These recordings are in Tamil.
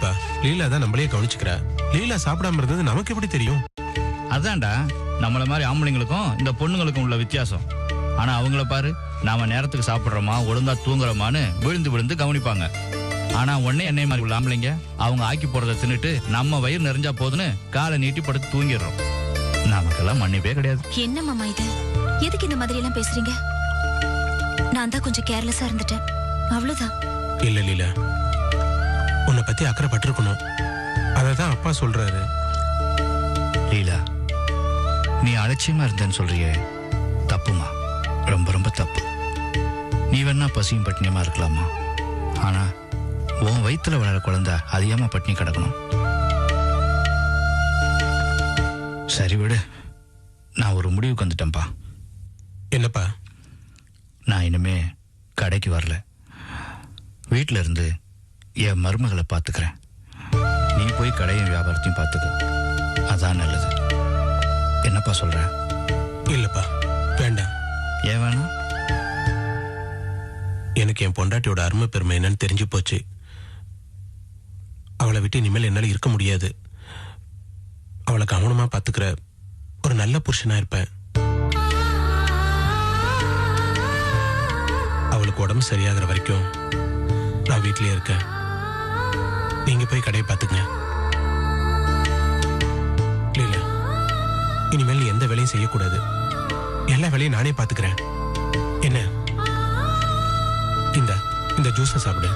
இல்லப்பா, லீலா தான் நம்மளே கவனிச்சுக்கிறா. லீலா சாப்பிடாம இருந்தது நமக்கு எப்படி தெரியும்? அதான்டா நம்மள மாதிரி ஆம்பளைங்களுக்கும் இந்த பொண்ணுங்களுக்கும் உள்ள வித்தியாசம். ஆனா அவங்கள பாரு, நாம நேரத்துக்கு சாப்பிடுறோமா ஒழுங்கா தூங்குறோமான்னு விழுந்து விழுந்து கவனிப்பாங்க. ஆனா உடனே என்னை மாதிரி உள்ள ஆம்பளைங்க அவங்க ஆக்கி போறதை தின்னுட்டு நம்ம வயிறு நிறைஞ்சா போதுன்னு காலை நீட்டி படுத்து தூங்கிடுறோம். நமக்கெல்லாம் மன்னிப்பே கிடையாது. என்ன மாமா இது? எதுக்கு இந்த மாதிரி எல்லாம் பேசுறீங்க? நான் தான் கொஞ்சம் கேர்லெஸ்ஸா இருந்துட்டேன், அவ்வளவுதான். இல்ல லீலா, உன்னை பத்தி அக்கறை பட்டிருக்கணும். அததான் அப்பா சொல்றாரு. லீலா, நீ அலட்சியமா இருந்தேன்னு சொல்றியே, தப்புமா, ரொம்ப ரொம்ப தப்பு. நீ வேணா பசியும் பட்டினியமா இருக்கலாமா, ஆனா உன் வயிற்றுல வளர குழந்தை அதிகமா பட்டினி கிடக்கணும். சரி விடு, நான் ஒரு முடிவுக்கு வந்துட்டேன்ப்பா. என்னப்பா? நான் இனிமே கடைக்கு வரல, வீட்டில இருந்து என் மருமகளை பார்த்துக்கிறேன். நீ போய் கடையும் வியாபாரத்தையும் பார்த்துக்க, அதான் நல்லது. என்னப்பா சொல்ற? இல்லப்பா, வேண்டாம். ஏன் வேணாம்? எனக்கு என் பொண்டாட்டியோட அருமை பெருமை என்னன்னு தெரிஞ்சு போச்சு. அவளை விட்டு இனிமேல் என்னால இருக்க முடியாது. அவளை கவனமா பாத்துக்கிற ஒரு நல்ல புருஷனா இருப்பேன். அவளுக்கு உடம்பு சரியாகிற வரைக்கும் நான் வீட்லயே இருக்கேன். நீங்க போய் கடையை பாத்துக்கங்க. இல்ல, இனிமேல் நீ எந்த வேலையும் செய்யக்கூடாது. எல்லா வேலையும் நானே பாத்துக்கிறேன். என்ன, இந்த ஜூஸை சாப்பிடு.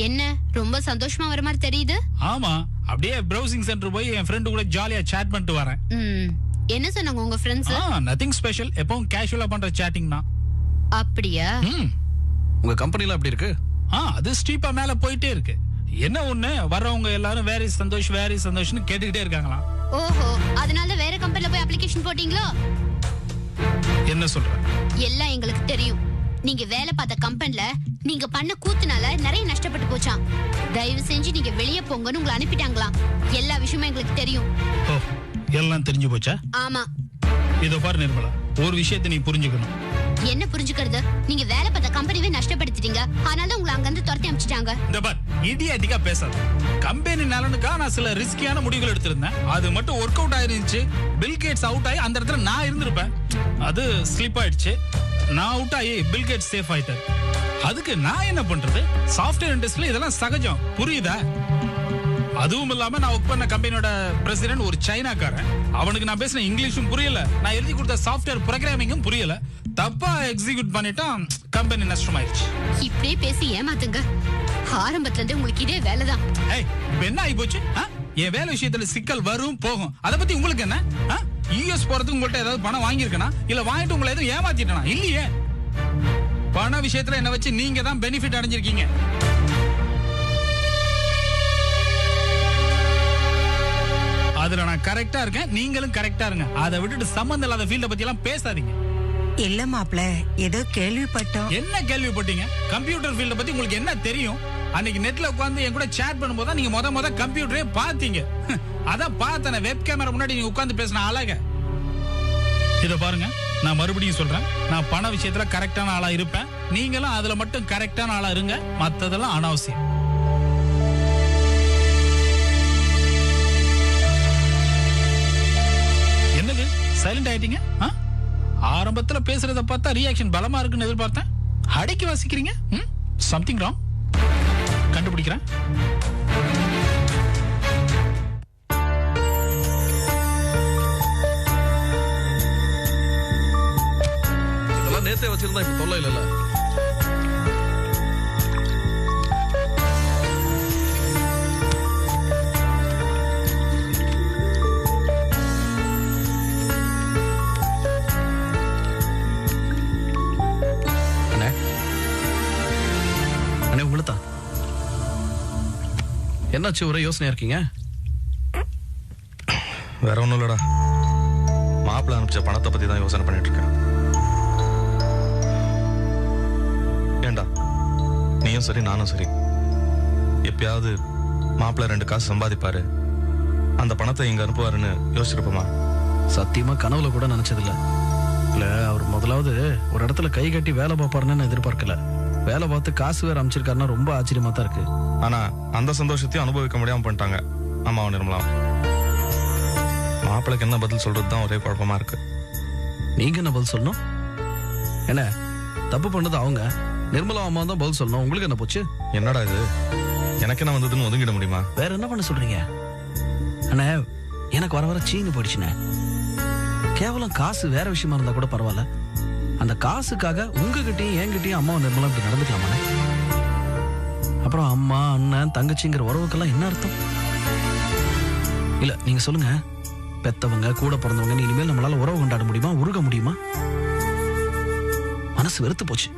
என்ன ரொம்ப சந்தோஷமா வர மாதிரி தெரியுது? ஆமா, அப்படியே பிரவுசிங் சென்டர் போய் என் ஃப்ரெண்ட் கூட ஜாலியா சாட் பண்ணிட்டு வரேன். என்ன சொன்னாங்க உங்க ஃப்ரெண்ட்ஸ்? நதிங் ஸ்பெஷல், எப்பவும் கேஷுவலா பண்ற சாட்டிங் தான். அப்படியா? உங்க கம்பெனில அப்படி இருக்கு? அது ஸ்டீப்பா மேல போயிட்டே இருக்கு. என்ன ஒண்ணு, வர்றவங்க எல்லாரும் வேற சந்தோஷ்னு கேட்டுக்கிட்டே இருக்காங்களாம். ஓஹோ, அதனால வேற கம்பெனில போய் அப்ளிகேஷன் போட்டீங்களோ? என்ன சொல்ற? எல்லாம் எங்களுக்கு தெரியும். நீங்க வேலை பார்த்த கம்பெனில நீங்க பண்ண கூத்துனால நிறைய நஷ்டப்பட்டு போச்சாம். தயவு செஞ்சு நீங்க வெளியே போங்கன்னு உங்களை அனுப்பிட்டாங்களாம். எல்லா விஷயமும் எங்களுக்கு தெரியும். எல்லாம் தெரிஞ்சு போச்சா? ஆமா. இதோ பாரு நிர்மலா, ஒரு விஷயத்தை நீ புரிஞ்சுக்கணும். என்ன புரிஞ்சுக்கிறது? நீங்க வேலை பார்த்த கம்பெனிவே நஷ்டப்படுத்திட்டீங்க, அதனால உங்களை அங்க இருந்து துரத்தி அனுப்பிச்சிட்டாங்க. இந்த பார், இடியாட்டிக்கா பேசாத. கம்பெனி நலனுக்கா நான் சில ரிஸ்கியான முடிவுகள் எடுத்திருந்தேன். அது மட்டும் ஒர்க் அவுட் ஆயிருந்துச்சு. பில் கேட்ஸ் அவுட் ஆகி அந்த இடத்துல நான் இருந்திருப்பேன். அது ஸ்லிப் ஆயிடுச்சு. நான் அவுட் ஆகி பில் கேட்ஸ் சேஃப் ஆயிட்டார். அதுக்கு நான் என்ன பண்றது? சாஃப்ட்வேர் இண்டஸ்ட்ரியில இதெல்லாம் சகஜம், புரியுதா? அதுவும் இல்லாம நான் ஒர்க் பண்ண கம்பெனியோட பிரசிடென்ட் ஒரு சைனாக்காரன். அவனுக்கு நான் பேசின இங்கிலீஷும் புரியல, நான் எழுதி கொடுத்த சாஃப்ட்வேர் ப்ரோக்ராமிங்கும் புரியல. தப்பா எக்ஸிக்யூட் பண்ணிட்டான், கம்பெனி நஷ்டமாயிருச்சு. இப்படியே பேசி ஏமாத்துங்க. ஆரம்பத்துல இருந்து உங்களுக்கு இதே வேலைதான். என்ன ஆகி போச்சு? என் வேலை விஷயத்துல சிக்கல் வரும் போகும், அத பத்தி உங்களுக்கு என்ன? யூஎஸ் போறதுக்கு உங்கள்ட்ட ஏதாவது பணம் வாங்கியிருக்கனா, இல்ல வாங்கிட்டு உங்களை எதுவும் ஏமாத்திட்டனா? இல்லையே. பண விஷயத்துல என்ன வச்சு நீங்க தான் பெனிஃபிட் அடைஞ்சிருக்கீங்க. அதுல நான் கரெக்டா இருக்கேன், நீங்களும் கரெக்டா இருங்க. அதை விட்டுட்டு சம்பந்தம் இல்லாத ஃபீல்ட பத்தி எல்லாம் பேசாதீங்க. இல்ல மாப்ள, ஏதோ கேள்விப்பட்டோம். என்ன கேள்விப்பட்டீங்க? கம்ப்யூட்டர் ஃபீல்ட பத்தி உங்களுக்கு என்ன தெரியும்? அன்னைக்கு நெட்ல உட்கார்ந்து என் கூட சேட் பண்ணும்போது நீங்க முத கம்ப்யூட்டரே பாத்தீங்க. அதான் பார்த்தன வெப் கேமரா முன்னாடி நீங்க உட்கார்ந்து பேசின அழக. இத பாருங்க, நான் மறுபடியும் சொல்றேன், நான் பண விஷயத்துல கரெக்டான ஆளா இருப்பேன். நீங்களும் அதுல மட்டும் கரெக்டான ஆளா இருங்க, மத்ததெல்லாம் அனாவசியம். என்னது சைலண்ட் ஆயிட்டீங்க? ஆரம்பத்துல பேசுறத பார்த்தா ரியாக்ஷன் பலமா இருக்குன்னு எதிர்பார்த்தேன். அடக்கி வாசிக்கிறீங்க. Something wrong. கண்டுபிடிக்கிறேன். நேத்தே வச்சிருந்தா இப்ப தொல்லை இல்லைல்ல. என்னாச்சு, ஒரே யோசனையா இருக்கீங்க? வேற ஒன்றும் இல்லடா, மாப்பிள்ள அனுப்பிச்ச பணத்தை பத்தி தான் யோசனை பண்ணிட்டு இருக்கேன். ஏண்டா, நீயும் சரி நானும் சரி, எப்பயாவது மாப்பிள்ள 2 காசு சம்பாதிப்பாரு, அந்த பணத்தை இங்க அனுப்புவாருன்னு யோசிச்சிருப்போமா? சத்தியமா கனவுல கூட நினைச்சதில்ல. இல்ல, அவர் முதலாவது ஒரு இடத்துல கை கட்டி வேலை பார்ப்பாருன்னு நான் எதிர்பார்க்கல. வேலை பார்த்து காசு வேற அமைச்சிருக்காருன்னா ரொம்ப ஆச்சரியமா தான் இருக்கு. ஆனா அந்த சந்தோஷத்தையும் அனுபவிக்க முடியாம பண்ணிட்டாங்க அம்மாவும் நிர்மலாவும். மாப்பிள்ளைக்கு என்ன பதில் சொல்றதுதான் ஒரே குழப்பமா இருக்கு. நீங்க என்ன பதில் சொல்லணும்? என்ன தப்பு பண்ணது அவங்க, நிர்மலா அம்மா தான் பதில் சொல்லணும். உங்களுக்கு என்ன போச்சு? என்னடா இது, எனக்கு என்ன வந்ததுன்னு ஒதுங்கிட முடியுமா? வேற என்ன பண்ண சொல்றீங்க? அண்ணே, எனக்கு வர வர சீனு போயிடுச்சுண்ணே. கேவலம் காசு வேற விஷயமா இருந்தா கூட பரவாயில்ல, அந்த காசுக்காக உங்ககிட்டயும் என்கிட்டயும் அம்மாவும் நிர்மலா இப்படி நடந்துக்கலாமாண்ணே? அப்புறம் அம்மா அண்ணன் தங்கச்சிங்கிற உறவுக்கெல்லாம் என்ன அர்த்தம்? இல்ல நீங்க சொல்லுங்க, பெத்தவங்க கூட பிறந்தவங்க இனிமேல் நம்மளால உறவு கொண்டாட முடியுமா, உருக முடியுமா? மனசு வெறுத்து போச்சு.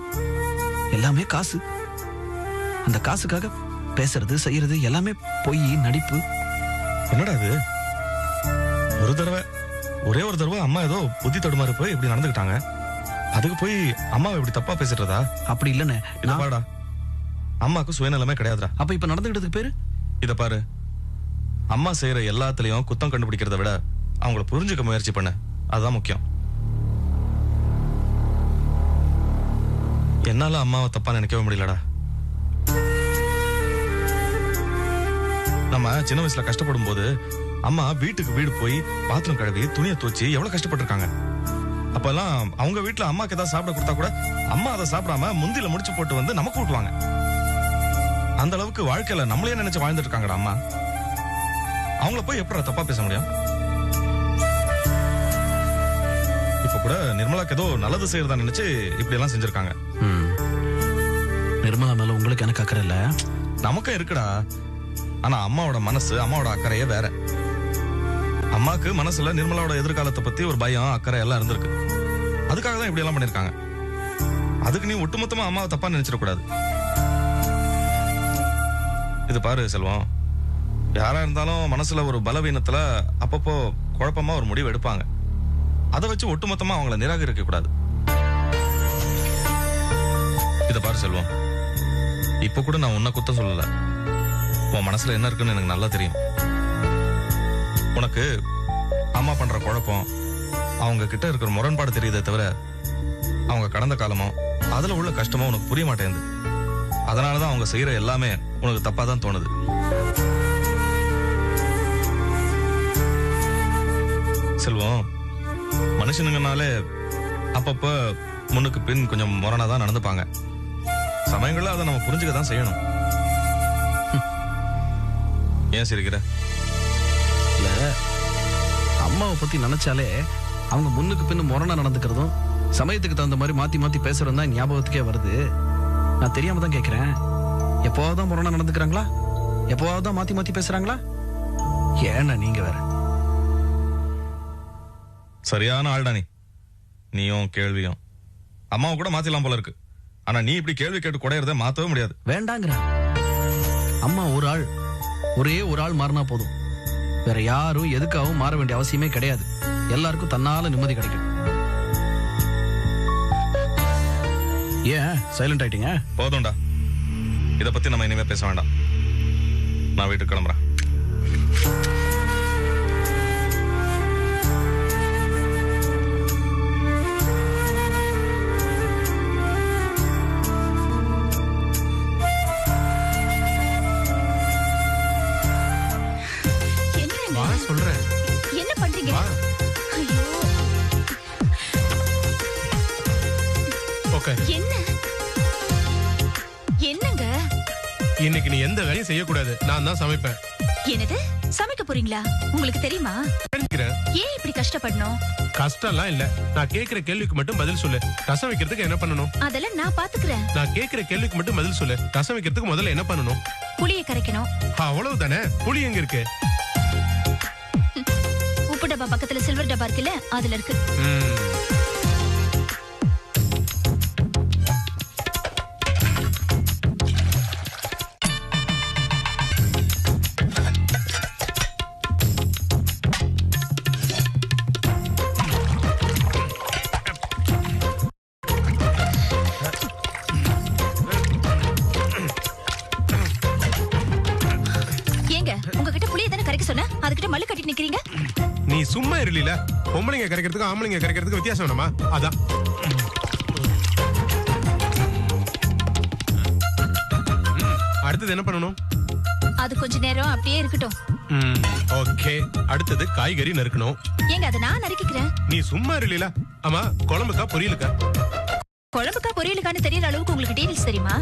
எல்லாமே காசு. அந்த காசுக்காக பேசுறது செய்யறது எல்லாமே பொய், நடிப்பு. என்னடா இது, ஒரே ஒரு தடவை அம்மா ஏதோ புத்தி தடுமாறி போய் இப்படி நடந்துக்கிட்டாங்க, அதுக்கு போய் அம்மாவை இப்படி தப்பா பேசுறதா? அப்படி இல்லன்னு பாடா, அம்மாக்கு சுயநலமே கிடையாதுடா. அப்ப இப்ப நடந்துகிட்டதுக்கு பேரு? இத பாரு, அம்மா செய்யற எல்லாத்துலயும் குத்தம் கண்டுபிடிக்கிறத விட அவங்கள புரிஞ்சுக்க முயற்சி பண்ண, அதுதான் முக்கியம். என்னால அம்மாவை தப்பா நினைக்கவே முடியலடா. நம்ம சின்ன வயசுல கஷ்டப்படும் போது அம்மா வீட்டுக்கு வீடு போய் பாத்திரம் கழுவி துணியை துவச்சி எவ்வளவு கஷ்டப்பட்டிருக்காங்க. அப்பெல்லாம் அவங்க வீட்டுல அம்மாக்கு ஏதாவது சாப்பிட கொடுத்தா கூட அம்மா அதை சாப்பிடாம முந்தில முடிச்சு போட்டு வந்து நமக்கு ஊட்டுவாங்க. அந்த அளவுக்கு வாழ்க்கையில நம்மளே நினைச்சு வாழ்ந்துட்டு இருக்காங்கடா அம்மா. அவங்கள போய் எப்படி தப்பா பேச முடியும்? இப்ப கூட நிர்மலாக்கு ஏதோ நல்லது செய்யறதா நினைச்சு இப்படி எல்லாம் செஞ்சிருக்காங்க. நிர்மலா மேல உங்களுக்கு எனக்கு அக்கறை இல்ல? நமக்கும் இருக்குடா. ஆனா அம்மாவோட மனசு, அம்மாவோட அக்கறையே வேற. அம்மாக்கு மனசுல நிர்மலாவோட எதிர்காலத்தை பத்தி ஒரு பயம், அக்கறை எல்லாம் இருந்திருக்கு. அதுக்காக தான் இப்படி எல்லாம் பண்ணிருக்காங்க. அதுக்கு நீ ஒட்டுமொத்தமா அம்மாவை தப்பா நினைச்சிடக்கூடாது. இது பாரு செல்வம், யாரா இருந்தாலும் மனசுல ஒரு பலவீனத்துல அப்பப்போ குழப்பமா ஒரு முடிவு எடுப்பாங்க. அதை வச்சு ஒட்டுமொத்தமா அவங்கள நிராகரிக்க கூடாது. இத பாரு செல்வம், இப்ப கூட நான் உன்னை குத்தம் சொல்லல. உன் மனசுல என்ன இருக்குன்னு எனக்கு நல்லா தெரியும். உனக்கு அம்மா பண்ற குழப்பம், அவங்க கிட்ட இருக்கிற முரண்பாடு தெரியுதே தவிர அவங்க கடந்த காலமோ அதுல உள்ள கஷ்டமோ உனக்கு புரிய மாட்டேங்குது. அதனாலதான் அவங்க செய்யற எல்லாமே உனக்கு தப்பா தான் தோணுது. செல்வம், மனுஷனுங்கனாலே அப்பப்ப முன்னுக்கு பின் கொஞ்சம் முரணாதான் நடந்துப்பாங்க. சமயங்கள்ல அதை நம்ம புரிஞ்சுக்க தான் செய்யணும். ஏன் சிரிக்கிற? இல்ல, அம்மாவை பத்தி நினைச்சாலே அவங்க முன்னுக்கு பின்னு முரணா நடந்துக்கிறதும் சமயத்துக்கு தகுந்த மாதிரி மாத்தி மாத்தி பேசுறதும் தான் ஞாபகத்துக்கே வருது. நான் தெரியாம தான் கேட்கிறேன், எப்போதான் முரணா நடந்துக்கிறாங்களா, எப்போதான் மாத்தி மாத்தி பேசுறாங்களா? ஏன்னா நீங்க வேற சரியான ஆள்டா நீ. நீயும் கேள்வியும் அம்மாவை கூட மாத்திடலாம் போல இருக்கு. ஆனா நீ இப்படி கேள்வி கேட்டு குடையறத மாத்தவே முடியாது. வேண்டாங்கிற அம்மா ஒரு ஆள், ஒரே ஒரு ஆள் மாறினா போதும். வேற யாரும் எதுக்காகவும் மாற வேண்டிய அவசியமே கிடையாது. எல்லாருக்கும் தன்னால நிம்மதி கிடைக்கும். ஏன் சைலண்ட் ஆயிட்டீங்க? போதும்டா, இத பத்தி நம்ம இனிமே பேச வேண்டாம். நான் வீட்டுக்கு கிளம்புறேன். சொல்றேன். என்ன பண்றீங்க? ஐயோ, என்ன என்னங்க? இன்னைக்கு நீ எந்த வேலையும் செய்யக்கூடாது, நான் தான் சமைப்பேன். என்னது சமைக்க போறீங்களா? உங்களுக்கு தெரியுமா? தெரிஞ்சுக்கிறேன். ஏன் இப்படி கஷ்டப்படணும்? கஷ்டம்லாம் இல்ல. நான் கேக்குற கேள்விக்கு மட்டும் பதில் சொல்லு. ரசம் வைக்கிறதுக்கு என்ன பண்ணணும்? அதெல்லாம் நான் பாத்துக்கிறேன். நான் கேக்குற கேள்விக்கு மட்டும் பதில் சொல்லு. ரசம் வைக்கிறதுக்கு முதல்ல என்ன பண்ணணும்? புளியை கரைக்கணும். அவ்வளவுதானே. புளி எங்க இருக்கு? உப்பு டப்பா பக்கத்துல சில்வர் டப்பா இருக்குல்ல, அதுல இருக்கு. உங்ககிட்ட புளியை தானே கரைக்க சொன்ன, அதுகிட்ட மல்லு கட்டி நிக்கிறீங்க. நீ சும்மா இருல. பொம்பளைங்க கரைக்கிறதுக்கு ஆம்பளைங்க கரைக்கிறதுக்கு வித்தியாசம் வேணுமா? அதான். அடுத்தது என்ன பண்ணணும்? அது கொஞ்ச நேரம் அப்படியே இருக்கட்டும். ஓகே. அடுத்தது காய்கறி நறுக்கணும். ஏங்க அதை நான் நறுக்கிக்கிறேன். நீ சும்மா இருல. ஆமா, குழம்புக்கா பொரியலுக்கா? குழம்புக்கா பொரியலுக்கான்னு தெரியற அளவுக்கு உங்களுக்கு டீடைல்ஸ் தெரியுமா?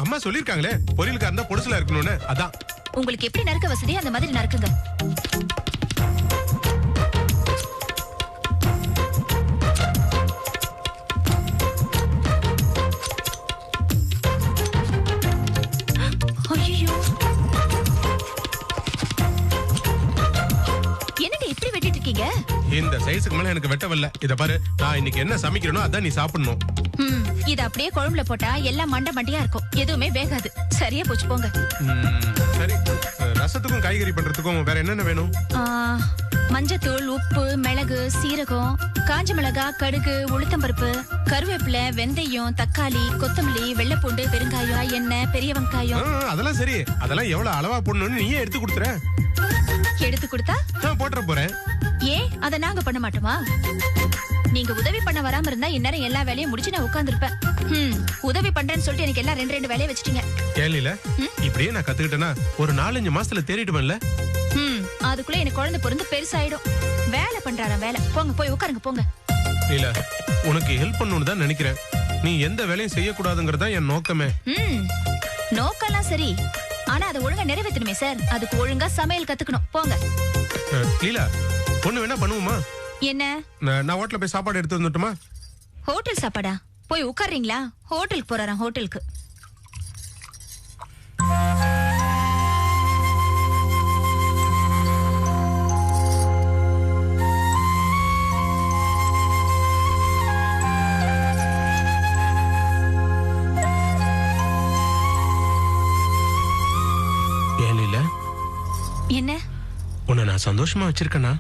அம்மா சொல்லிருக்காங்களே பொரியலுக்கா இருந்தா பொடுசுல இருக்கணும்னு. அதான். உங்களுக்கு எப்படி நறுக்க வசதி அந்த மாதிரி நறுக்குங்க. ஐயோ, என்னங்க இப்படி வெட்டிட்டு இருக்கீங்க? இந்த சைஸ்க்கு மேல எனக்கு வெட்டவில்லை. இத பாரு, நான் இன்னைக்கு என்ன சமைக்கிறேனோ அதான் நீ சாப்பிடணும். இது அப்படியே குழம்புல போட்டா எல்லாம் மண்ட மண்டியா இருக்கும், எதுவுமே வேகாது. சரியா போச்சு போங்க. சரி, ரசத்துக்கும் காய்கறி பண்றதுக்கும் வேற என்னென்ன வேணும்? மஞ்சத்தூள், உப்பு, மிளகு, சீரகம், காஞ்ச மிளகா, கடுகு, உளுத்தம்பருப்பு, கருவேப்பிலை, வெந்தயம், தக்காளி, கொத்தமல்லி, வெள்ளைப்பூண்டு, பெருங்காயம், எண்ணெய், பெரிய வெங்காயம். அதெல்லாம் சரி. அதெல்லாம் எவ்வளவு அளவா போடணும்னு நீயே எடுத்து கொடுத்துற. எடுத்து கொடுத்தா நான் போட்டுற போறேன். ஏன் அத நாங்க பண்ண மாட்டோமா? நீங்க உதவி பண்ண வராம இருந்தா இந்நேரம் எல்லா வேலையும் முடிச்சு நான் உட்கார்ந்துருப்பேன். உதவி பண்றேன்னு சொல்லிட்டு எனக்கு எல்லாம் ரெண்டு வேலையை வச்சிட்டீங்க. கேள்வில இப்படியே நான் கத்துக்கிட்டேன்னா ஒரு 4-5 மாசத்துல தேறிடுவேன்ல. அதுக்குள்ள எனக்கு குழந்தை பிறந்து பெருசாயிடும். வேலை பண்றாரா வேலை. போங்க, போய் உட்காருங்க போங்க. இல்ல, உனக்கு ஹெல்ப் பண்ணணும்னு தான் நினைக்கிறேன். நீ எந்த வேலையும் செய்யக்கூடாதுங்கிறதா என் நோக்கமே. நோக்கெல்லாம் சரி, ஆனா அதை ஒழுங்கா நிறைவேற்றணுமே சார். அதுக்கு ஒழுங்கா சமையல் கத்துக்கணும். போங்க. லீலா, பொண்ணு வேணா பண்ணுவோமா? என்ன? நான் ஹோட்டல்ல போய் சாப்பாடு எடுத்து வந்துட்டுமா? ஹோட்டல் சாப்பாடா? போய் உட்கார்றீங்களா? ஹோட்டலுக்கு போறாராம், ஹோட்டலுக்கு. என்ன? உன்னை நான் சந்தோஷமா வச்சிருக்கேனா?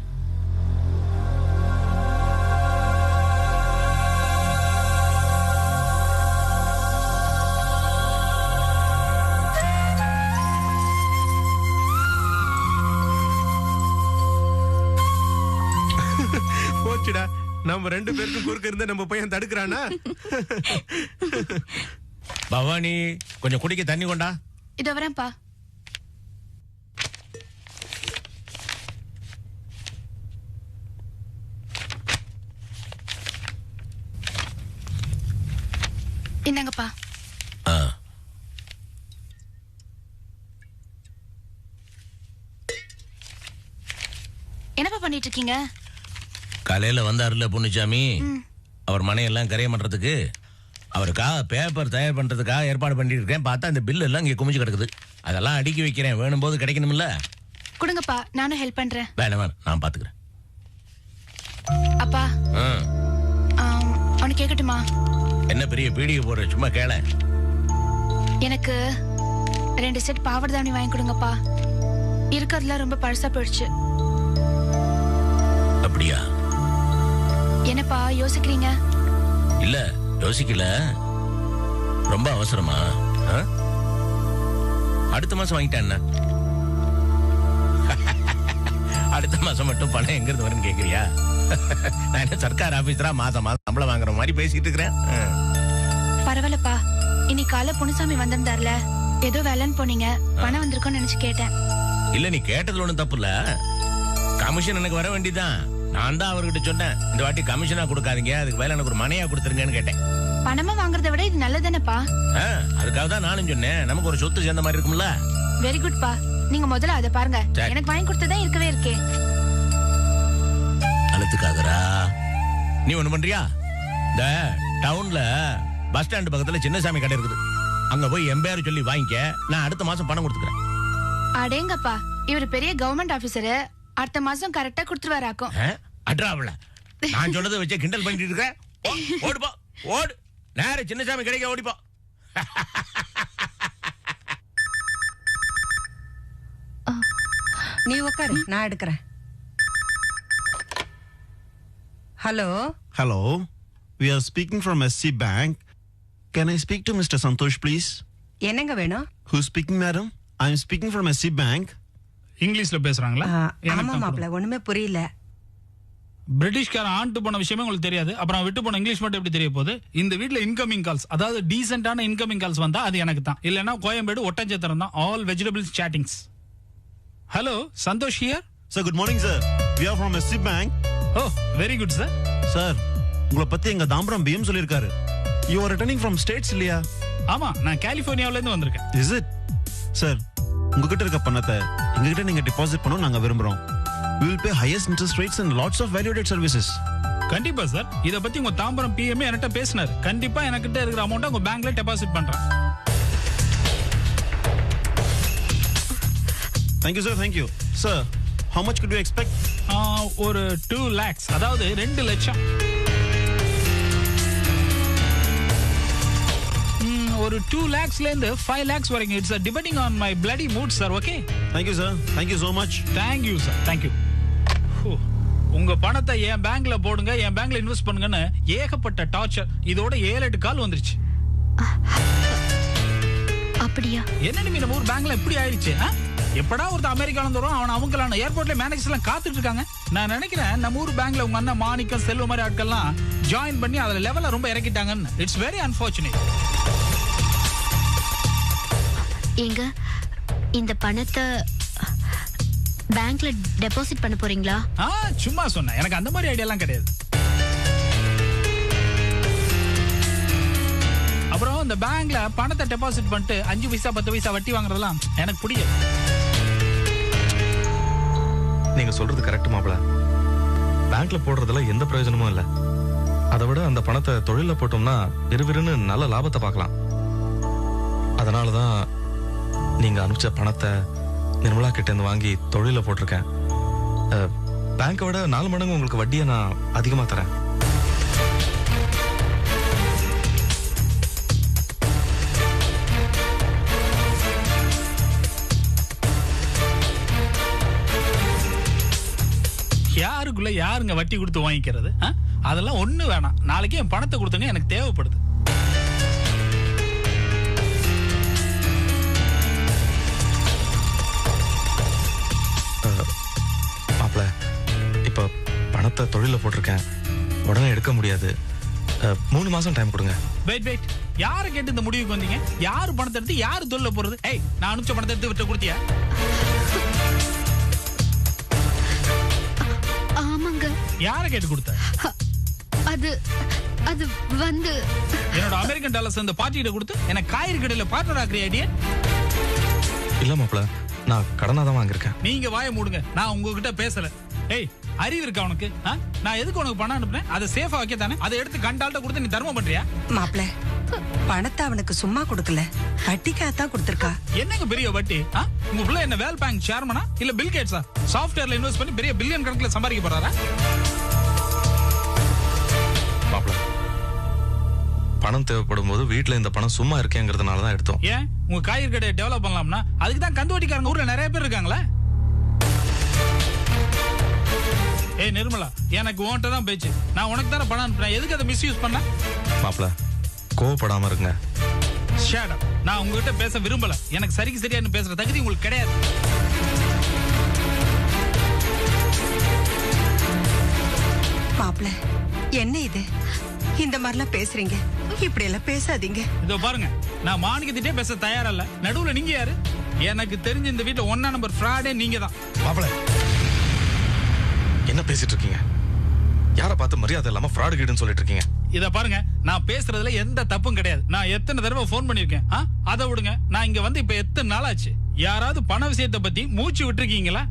போச்சுடா, நம்ம 2 பேருக்கும் குறுக்க இருந்து நம்ம பையன் தடுக்கிறானா? பவானி, கொஞ்சம் குடிக்க தண்ணி கொண்டா. இதோ வரேன்ப்பா. இந்தாங்கப்பா. என்னப்பா பண்ணிட்டு இருக்கீங்க? காலையில வந்தாருல பொன்னுச்சாமி, அவர் மனையெல்லாம் கரையம் பண்றதுக்கு அவருக்காக பேப்பர் தயார் பண்றதுக்காக ஏற்பாடு பண்ணிட்டு இருக்கேன். பார்த்தா இந்த பில் எல்லாம் இங்க குமிஞ்சு கிடக்குது. அதெல்லாம் அடுக்கி வைக்கிறேன், வேணும் போது கிடைக்கணும்ல. கொடுங்கப்பா, நானும் ஹெல்ப் பண்றேன். வேணாம், நான் பாத்துக்கிறேன். அப்பா, அவனு கேட்கட்டுமா? என்ன பெரிய பீடிகை போடுற, சும்மா கேள. எனக்கு 2 செட் பாவாடை தாவணி வாங்கி கொடுங்கப்பா. இருக்கிறதுல ரொம்ப பழசா போயிடுச்சு. அப்படியா? என்னப்பா யோசிக்கிறீங்க? இல்ல, யோசிக்கல. ரொம்ப அவசரமா? அடுத்த மாசம் வாங்கிட்டேன். என்ன அடுத்த மாசம் மட்டும் பணம் எங்க இருந்து வரும்னு கேக்குறியா? நான் என்ன சர்க்கார் ஆபீசரா மாசம் மாசம் சம்பளம் வாங்குற மாதிரி பேசிட்டு இருக்கிறேன். பரவாயில்லப்பா, இன்னைக்கு காலை பொன்னுசாமி வந்திருந்தார்ல, ஏதோ வேலைன்னு போனீங்க, பணம் வந்திருக்கும்னு நினைச்சு கேட்டேன். இல்ல, நீ கேட்டதுல ஒண்ணும் தப்பு இல்ல. கமிஷன் எனக்கு வர வேண்டியதான். நான் தான் அவர்கிட்ட சொன்னேன், இந்த வாட்டி கமிஷனா கொடுக்காதீங்க, அதுக்கு வேலை எனக்கு ஒரு மனையா கொடுத்துருங்கன்னு கேட்டேன். பணமா வாங்குறத விட இது நல்லதானப்பா. அதுக்காக தான் நானும் சொன்னேன், நமக்கு ஒரு சொத்து சேர்ந்த மாதிரி இருக்கும்ல. வெரி குட்பா. நீங்க முதல்ல அதை பாருங்க. சரி. எனக்கு வாங்கி கொடுத்ததே இருக்கவே இருக்கே. அழுத்துக்காதரா. நீ ஒண்ணு பண்றியா? இந்த டவுன்ல பஸ் ஸ்டாண்ட் பக்கத்துல சின்னசாமி கடை இருக்குது. அங்க போய் எம்பேரு சொல்லி வாங்கிக்க. நான் அடுத்த மாசம் பணம் கொடுத்துக்கிறேன். அடேங்கப்பா, இவரு பெரிய கவர்மெண்ட் ஆபீசர். அடுத்த மாசம் கரெக்டா கொடுத்துருவாராக்கும். அட்ராவல நான் சொன்னதை வச்சு கிண்டல் பண்ணிட்டு இருக்கேன். ஓடுப்பா ஓடு. நேர சின்னசாமி கடைக்கு ஓடிப்பா. நீ உட்காரு, நான் எடுக்கிறேன். Hello. Hello, we are speaking from SC Bank. Can I speak to Mr. Santosh, please? என்னங்க வேணும்? Who's speaking, madam? I'm speaking from SC Bank. இங்கிலீஷ்ல பேசுறாங்களா? ஆமா மாப்ள, ஒண்ணுமே புரியல. பிரிட்டிஷ்காரன் ஆண்டு போன விஷயமே உங்களுக்கு தெரியாது. அப்புறம் விட்டு போன இங்கிலீஷ் மட்டும் எப்படி தெரிய போகுது? இந்த வீட்ல இன்கமிங் கால்ஸ், அதாவது டீசென்டான இன்கமிங் கால்ஸ் வந்தா அது எனக்கு தான். இல்லனா கோயம்பேடு ஒட்டஞ்சத்திரம் தான். All vegetables chattings. Hello, Santosh here. Sir, good morning, sir. We are from SC Bank. Oh, very good sir. Sir, உங்களை பத்தி எங்க தாம்பரம் பிஎம் சொல்லிருக்காரு. You are returning from states இல்லையா? ஆமா, நான் கலிபோர்னியால இருந்து வந்திருக்கேன். Is it? Sir, உங்ககிட்ட இருக்க பணத்தை எங்ககிட்ட நீங்க டெபாசிட் பண்ணனும் நாங்க விரும்புறோம். We will pay highest interest rates and lots of value-added services. கண்டிப்பா சார். இத பத்தி உங்க தாம்பரம் பிஎம் என்கிட்ட பேசினாரு. கண்டிப்பா எனக்கிட்ட இருக்கிற அமௌண்ட்டை உங்க பேங்க்ல டெபாசிட் பண்றேன். Thank you, sir. Thank you. Sir, how much could you expect? ஒரு 2 lakhs, அதாவது 2 லட்சம். ஒரு 2 lakhsல இருந்து 5 lakhs வரைக்கும். It's depending on my bloody mood, sir. Okay? Thank you, sir. Thank you so much. Thank you, sir. Thank you. உங்க பணத்தை என் பேங்க்ல போடுங்க, என் பேங்க்ல இன்வெஸ்ட் பண்ணுங்கன்னு ஏகப்பட்ட டார்ச்சர். இதோட 7-8 கால் வந்துருச்சு. அப்படியா? என்ன நீ நம்ம ஊர் பேங்க்ல எப்படி ஆயிடுச்சு? எப்படா ஒரு அமெரிக்கால இருந்து வரும், அவன் அவங்களான ஏர்போர்ட்ல மேனேஜர்ஸ் எல்லாம் காத்துட்டு இருக்காங்க. நான் நினைக்கிறேன் நம்ம ஊர் பேங்க்ல உங்க அண்ணன் மாணிக்கம் செல்வ மாதிரி ஆட்கள்லாம் ஜாயின் பண்ணி அதுல லெவல ரொம்ப இறக்கிட்டாங்கன்னு. It's very unfortunate. ஏங்க, இந்த பணத்தை பேங்க்ல டெபாசிட் பண்ண போறீங்களா? சும்மா சொன்னேன், எனக்கு அந்த மாதிரி ஐடியா எல்லாம் கிடையாது. அப்புறம் இந்த பேங்க்ல பணத்தை டெபாசிட் பண்ணிட்டு 5 பைசா 10 பைசா வட்டி வாங்குறதெல்லாம் எனக்கு பிடிக்கும். நீங்க சொல்றது கரெக்ட் மாப்ள. பேங்க்ல போடுறதுல எந்த பிரயோஜனமும் இல்ல. அதை விட அந்த பணத்தை தொழில போட்டோம்னா விறுவிறுன்னு நல்ல லாபத்தை பார்க்கலாம். அதனாலதான் நீங்க அனுப்பிச்ச பணத்தை நிர்மலா கிட்ட இருந்து வாங்கி தொழில போட்டிருக்கேன். பேங்கை விட 4 மடங்கு உங்களுக்கு வட்டியை நான் அதிகமா தரேன். யாருக்குள்ள யாருங்க வட்டி கொடுத்து வாங்கிக்கிறது? அதெல்லாம் ஒண்ணு வேணாம். நாளைக்கு என் பணத்தை கொடுத்துங்க, எனக்கு தேவைப்படுது. மாப்ள, இப்ப பணத்தை தொழில போட்டிருக்கேன், உடனே எடுக்க முடியாது. 3 மாசம் டைம் கொடுங்க. வெயிட், யாரை கேட்டு இந்த முடிவுக்கு வந்தீங்க? யாரு பணத்தை எடுத்து யாரு தொழில போறது? ஏய், நான் அனுப்பிச்ச பணத்தை எடுத்து விட்டு கொடுத்தியா? ஆமாங்க. யாரை கேட்டு கொடுத்த? அது வந்து என்னோட அமெரிக்கன் டாலர்ஸ் அந்த பார்ட்டிகிட்ட கொடுத்து எனக்கு காய்கறி கடையில பார்ட்னர் ஆக்குற ஐடியா? இல்ல மாப்ள, நான் கடனா தான் வாங்கிருக்கேன். நீங்க வாயை மூடுங்க, நான் உங்ககிட்ட பேசல. ஏய், அறிவு இருக்கா உனக்கு? நான் எதுக்கு உனக்கு பணம் அனுப்புறேன்? அதை சேஃபா வைக்க தானே. அதை எடுத்து கண்டால்ட்ட கொடுத்து நீ தர்மம் பண்றியா? மாப்ள, பணத்தை அவனுக்கு சும்மா கொடுக்கல, வட்டிக்காகத்தான் கொடுத்திருக்கா. என்னங்க பெரிய வட்டி? உங்க பிள்ளை என்ன வேல் பேங்க் சேர்மனா இல்ல பில் கேட்ஸா? சாஃப்ட்வேர்ல இன்வெஸ்ட் பண்ணி பெரிய பில்லியன் கணக்குல சம்பாதிக்க போறாரா? மாப்ள, பணம் தேவைப்படும் போது வீட்டுல இந்த பணம் சும்மா இருக்கேங்கிறதுனால தான் எடுத்தோம். ஏன் உங்க காய்கறி கடையை டெவலப் பண்ணலாம்னா அதுக்கு தான் கந்து வட்டிக்காரங்க ஊர்ல நிறைய பேர் இருக்காங்களா? ஏய் நிர்மலா, எனக்கு உன்கிட்ட தான் பேச்சு. நான் உனக்கு தானே பணம் அனுப்புறேன், எதுக்கு அதை மிஸ்யூஸ் பண்ண? மாப்ள, கோவப்படாம இருங்க. Shut up. நான் உங்ககிட்ட பேச விரும்பல. எனக்கு சரிக்கு சரியானு பேசுற தகுதி உங்களுக்கு கிடையாது. மாப்ள, என்ன இது? இந்த மாதிரிலாம் பேசுறீங்க? இப்படி எல்லாம் பேசாதீங்க. இதோ பாருங்க, நான் மாணிக்கத்திட்டே பேச தயாரல்ல. நடுவுல நீங்க யாரு? எனக்கு தெரிஞ்ச இந்த வீட்டுல 1 நம்பர் ஃப்ராடே நீங்க தான். மாப்ள, என்ன பேசிட்டு இருக்கீங்க? யாரை பார்த்து மரியாதை இல்லாம ஃப்ராட் கீடுன்னு சொல்லிட்டு இருக்கீங்க? இத பாருங்க, நான் பேசுறதுல எந்த தப்பும் கிடையாது. நான் எத்தனை தடவை போன் பண்ணிருக்கேன். அதை விடுங்க. நான் இங்க வந்து இப்ப எத்தனை நாள் ஆச்சு? யாராவது பண விஷயத்தை பத்தி மூச்சு விட்டுருக்கீங்களா?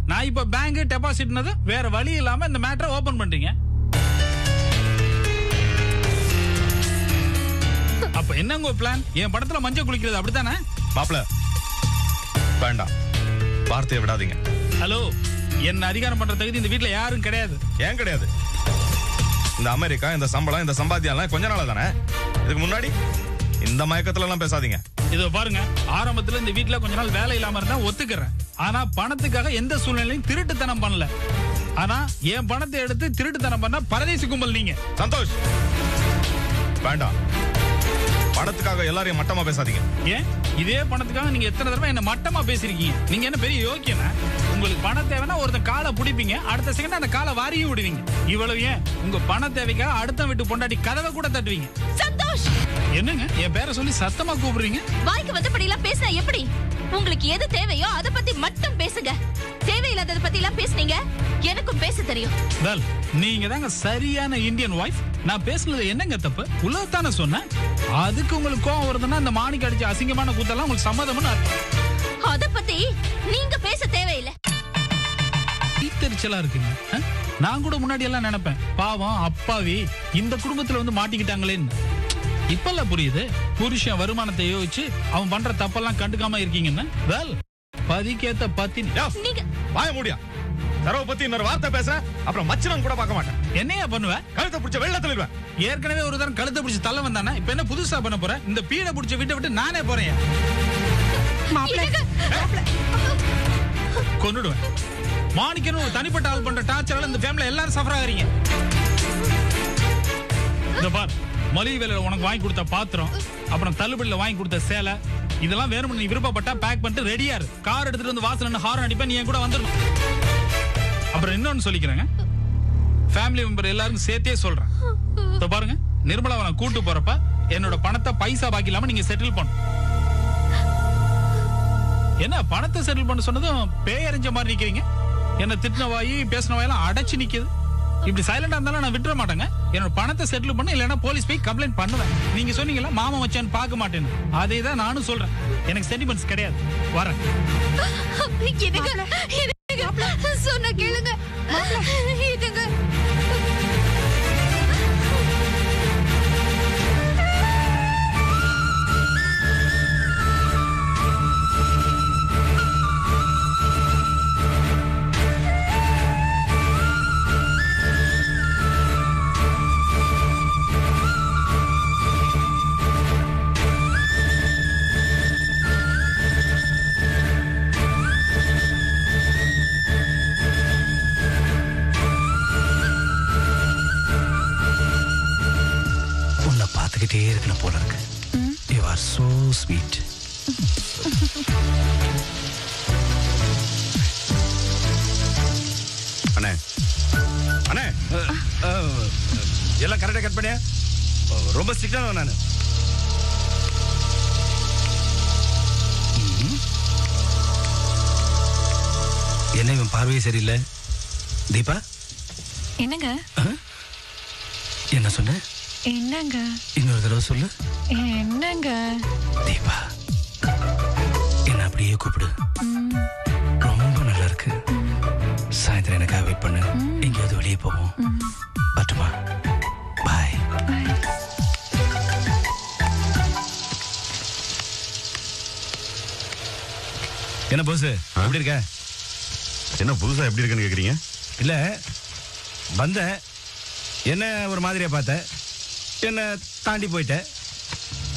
நான் இப்ப பேங்க் டெபாசிட்னது வேற வழி இல்லாம இந்த மேட்டரை ஓபன் பண்றீங்க. அப்ப என்னங்க பிளான்? என் படத்துல மஞ்சள் குளிக்கிறது அப்படித்தானே? மாப்ள வேண்டாம், வார்த்தையை விடாதீங்க. ஹலோ, என்ன அதிகாரம் பண்ற தகுதி இந்த வீட்டுல யாரும் கிடையாது. ஏன் கிடையாது? இந்த அமெரிக்கா, இந்த சம்பளம், இந்த சம்பாத்தியம் கொஞ்ச நாள் தானே. இதுக்கு முன்னாடி இந்த மயக்கத்துல எல்லாம் பேசாதீங்க. இதோ பாருங்க, ஆரம்பத்துல இந்த வீட்டுல கொஞ்ச நாள் வேலை இல்லாம இருந்தா ஒத்துக்கிறேன். ஆனா பணத்துக்காக எந்த சூழ்நிலையும் திருட்டுத்தனம் பண்ணல. ஆனா என் பணத்தை எடுத்து திருட்டுத்தனம் பண்ண பரதேசி கும்பல் நீங்க. சந்தோஷ் வேண்டாம், பணத்துக்காக எல்லாரையும் மட்டமா பேசாதீங்க. ஏன் இதே பணத்துக்காக நீங்க எத்தனை தடவை என்ன மட்டமா பேசிருக்கீங்க? நீங்க என்ன பெரிய யோக்கியனா? உங்களுக்கு பணம் தேவைன்னா ஒருத்தன் காலை பிடிப்பீங்க, அடுத்த செகண்ட் அந்த காலை வாரியும் விடுவீங்க. இவ்வளவு ஏன் உங்க பண தேவைக்காக அடுத்த வீட்டு பொண்டாட்டி கதவை கூட தட்டுவீங்க. சந்தோஷ், என்னங்க என் பேரை சொல்லி சத்தமா கூப்பிடுறீங்க? வாய்க்கு வந்தபடி எல்லாம் பேசினா எப்படி? உங்களுக்கு எது தேவையோ அதை பத்தி மட்டும் பேசுங்க. தேவையில்லாததை பத்தி எல்லாம் பேசுனீங்க, எனக்கும் பேச தெரியும். வெல், நீங்க தாங்க சரியான இந்தியன் வைஃப். நான் பேசுனது என்னங்க தப்பு? உலகத்தானே சொன்னேன். அதுக்கு உங்களுக்கு கோவம் வருதுன்னா அந்த மாணிக்கு அடிச்ச அசிங்கமான கூத்தெல்லாம் உங்களுக்கு சம்மதம்னு அர்த்தம். அத பத்தி நீங்க பேச தேவையில்லை. தீத்தெரிச்சலா இருக்குங்க. நான் கூட முன்னாடி எல்லாம் நினைப்பேன், பாவம் அப்பாவி இந்த குடும்பத்துல வந்து மாட்டிக்கிட்டாங்களேன்னு. இப்பெல்லாம் புரியுது, புருஷன் வருமானத்தை யோசிச்சு அவன் பண்ற தப்பெல்லாம் கண்டுக்காம இருக்கீங்கன்னு. வெல், பதிக்கேத்த பத்தி நீங்க வாய முடியா. தரவை பத்தி இன்னொரு வார்த்தை பேச அப்புறம் மச்சனம் கூட பார்க்க மாட்டேன். என்னையா பண்ணுவேன்? கழுத்தை பிடிச்ச வெள்ள தள்ளிடுவேன். ஏற்கனவே ஒரு தரம் கழுத்தை பிடிச்சி தள்ள வந்தானே, இப்ப என்ன புதுசா பண்ண போறேன்? இந்த பீடை பிடிச்ச வீட்டை விட்டு நானே போறேன். கொன்னுடுவேன். மாணிக்கனும் ஒரு தனிப்பட்ட ஆள் பண்ற டார்ச்சரால இந்த ஃபேமிலில எல்லாரும் சஃபர் ஆகுறீங்க. இந்த பார், மளிகை வேலையில உனக்கு வாங்கி கொடுத்த பாத்திரம், அப்புறம் தள்ளுபடியில வாங்கி கொடுத்த சேலை, இதெல்லாம் வேணும்னு நீ விருப்பப்பட்டா பேக் பண்ணிட்டு ரெடியா இரு. கார் எடுத்துட்டு வந்து வாசல்ல ஹாரன் அடிப்பேன், நீ என் கூட வந்துடணும். அப்புறம் இன்னொன்னு சொல்லிக்கிறேங்க, ஃபேமிலி மெம்பர் எல்லாரும் சேர்த்தே சொல்றேன். இதோ பாருங்க, நிர்மலாவை நான் கூட்டு போறப்ப என்னோட பணத்தை பைசா பாக்கி இல்லாம நீங்க செட்டில் பண்ணணும். என்ன பணத்தை செட்டில் பண்ண சொன்னதும் பேயறிஞ்ச மாதிரி நிக்கிறீங்க? என்ன திட்டின வாயி பேசின வாயெல்லாம் அடைச்சு நிக்குது. இப்படி சைலண்டா இருந்தாலும் நான் விட்டுற மாட்டேங்க. என்னோட பணத்தை செட்டில் பண்ண, இல்லைன்னா போலீஸ் போய் கம்ப்ளைண்ட் பண்ணுவேன். நீங்க சொன்னீங்களா மாமா வச்சான்னு பார்க்க மாட்டேன்னு, அதே தான் நானும் சொல்றேன். எனக்கு சென்டிமெண்ட்ஸ் கிடையாது. வரேன். சொன்ன கேளுங்க. இதுங்க இருக்கணும் போல இருக்கு. You are so sweet. அண்ணே அண்ணே, எல்லாம் கரெக்டா கட் பண்ணியா? ரொம்ப ஸ்ட்ரிக்டான நானு. என்ன இவன் பார்வையே சரியில்லை. தீபா, என்னங்க? என்ன சொன்ன? என்னங்க? இன்னொரு தடவை சொல்லு. என்னங்க? தீபா, என்ன அப்படியே கூப்பிடு. ரொம்ப நல்லா இருக்கு. சாயந்தரம் எனக்காக வெயிட் பண்ணு. எங்கேயாவது வெளியே போவோம். பட்டுமா? பாய். என்ன போஸ், எப்படி இருக்க? என்ன புதுசா எப்படி இருக்குன்னு கேக்குறீங்க? இல்ல, வந்த என்ன ஒரு மாதிரியா பார்த்த, என்ன தாண்டி போயிட்ட,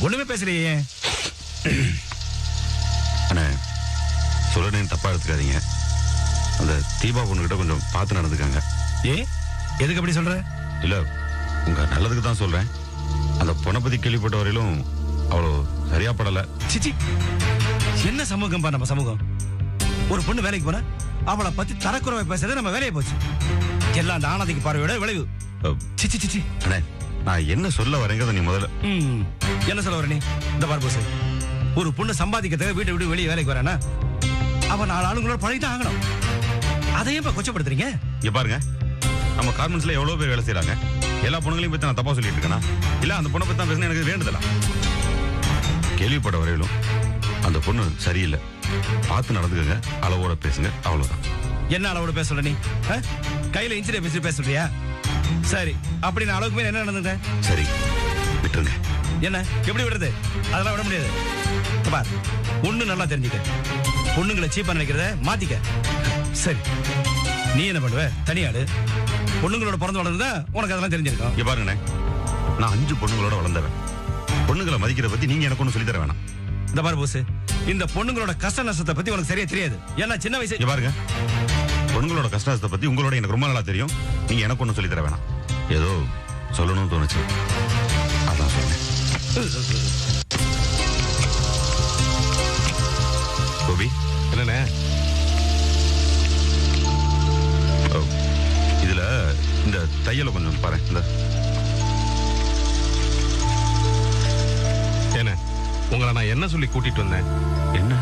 ஒண்ணுமே பேசலையே. அண்ணே, சொல்றேன்னு தப்பா எடுத்துக்காதீங்க. அந்த தீபா பொண்ணுகிட்ட கொஞ்சம் பார்த்து நடந்துக்காங்க. எதுக்கு அப்படி சொல்ற? இல்ல, உங்க நல்லதுக்கு தான் சொல்றேன். அந்த பொண்ணை பத்தி கேள்விப்பட்ட வரையிலும் அவ்வளோ சரியா படல. சிச்சி, என்ன சமூகம் பா நம்ம சமூகம். ஒரு பொண்ணு வேலைக்கு போன அவளை பத்தி தரக்குறவை பேசுறது நம்ம வேலையை போச்சு. எல்லாம் அந்த ஆனதிக்கு பார்வையோட விளைவு. சிச்சி சிச்சி. அண்ணே, நான் என்ன சொல்ல வரேங்கிறத நீ முதல்ல. என்ன சொல்ல வர நீ? இந்த பார் போஸ், ஒரு பொண்ணு சம்பாதிக்கிறதுக்கு வீட்டை விட்டு வெளியே வேலைக்கு வரானா அவன் 4 ஆளுங்களோட பழகிதான் ஆகணும். அதையும் கொச்சப்படுத்துறீங்க. இங்க பாருங்க, நம்ம கார்மெண்ட்ஸ்ல எவ்வளவு பேர் வேலை செய்யறாங்க. எல்லா பொண்ணுங்களையும் பத்தி நான் தப்பா சொல்லிட்டு இருக்கேனா? இல்ல அந்த பொண்ணை பத்தி தான் பேசினா எனக்கு வேண்டுதலா? கேள்விப்பட்ட வரையிலும் அந்த பொண்ணு சரியில்லை. பார்த்து நடந்துக்கங்க, அளவோட பேசுங்க, அவ்வளவுதான். என்ன அளவோட பேச சொல்ற நீ? கையில இன்ச்சிலே பேசி பேச சொல்றியா? சரி, அப்படி நான் அளவுக்கு மேல என்ன நடந்தது? சரி, விட்டுருங்க. என்ன எப்படி விடுறது? அதெல்லாம் விட முடியாது. பார், ஒண்ணு நல்லா தெரிஞ்சுக்க, பொண்ணுங்களை சீப்பா நினைக்கிறத மாத்திக்க. சரி, நீ என்ன பண்ணுவ? தனியாடு. பொண்ணுங்களோட பிறந்து வளர்ந்தா உனக்கு அதெல்லாம் தெரிஞ்சிருக்கும். இங்க பாருங்கண்ணே, நான் 5 பொண்ணுங்களோட வளர்ந்தவன். பொண்ணுங்களை மதிக்கிறத பத்தி நீங்க எனக்கு ஒண்ணு சொல்லி தர வேணாம். இந்த பாரு போஸ், இந்த பொண்ணுங்களோட கஷ்ட நஷ்டத்தை பத்தி உனக்கு சரியா தெரியாது. ஏன்னா சின்ன வயசு. இங்க பாருங்க, பொண்ணுங்களோட கஷ்ட நஷ்டத்தை பத்தி உங்களோட எனக்கு ரொம்ப நல்லா தெரியும். நீங்க எனக்கு ஒண்ணு சொல்லி தர வேணாம். ஏதோ சொல்லணும்னு தோணுச்சு, அதான் சொன்னேன். கோபி, என்னண்ணே? இதுல இந்த தையலை கொஞ்சம் பாரு. இந்த என்ன உங்களை நான் என்ன சொல்லி கூட்டிட்டு வந்தேன்? என்ன?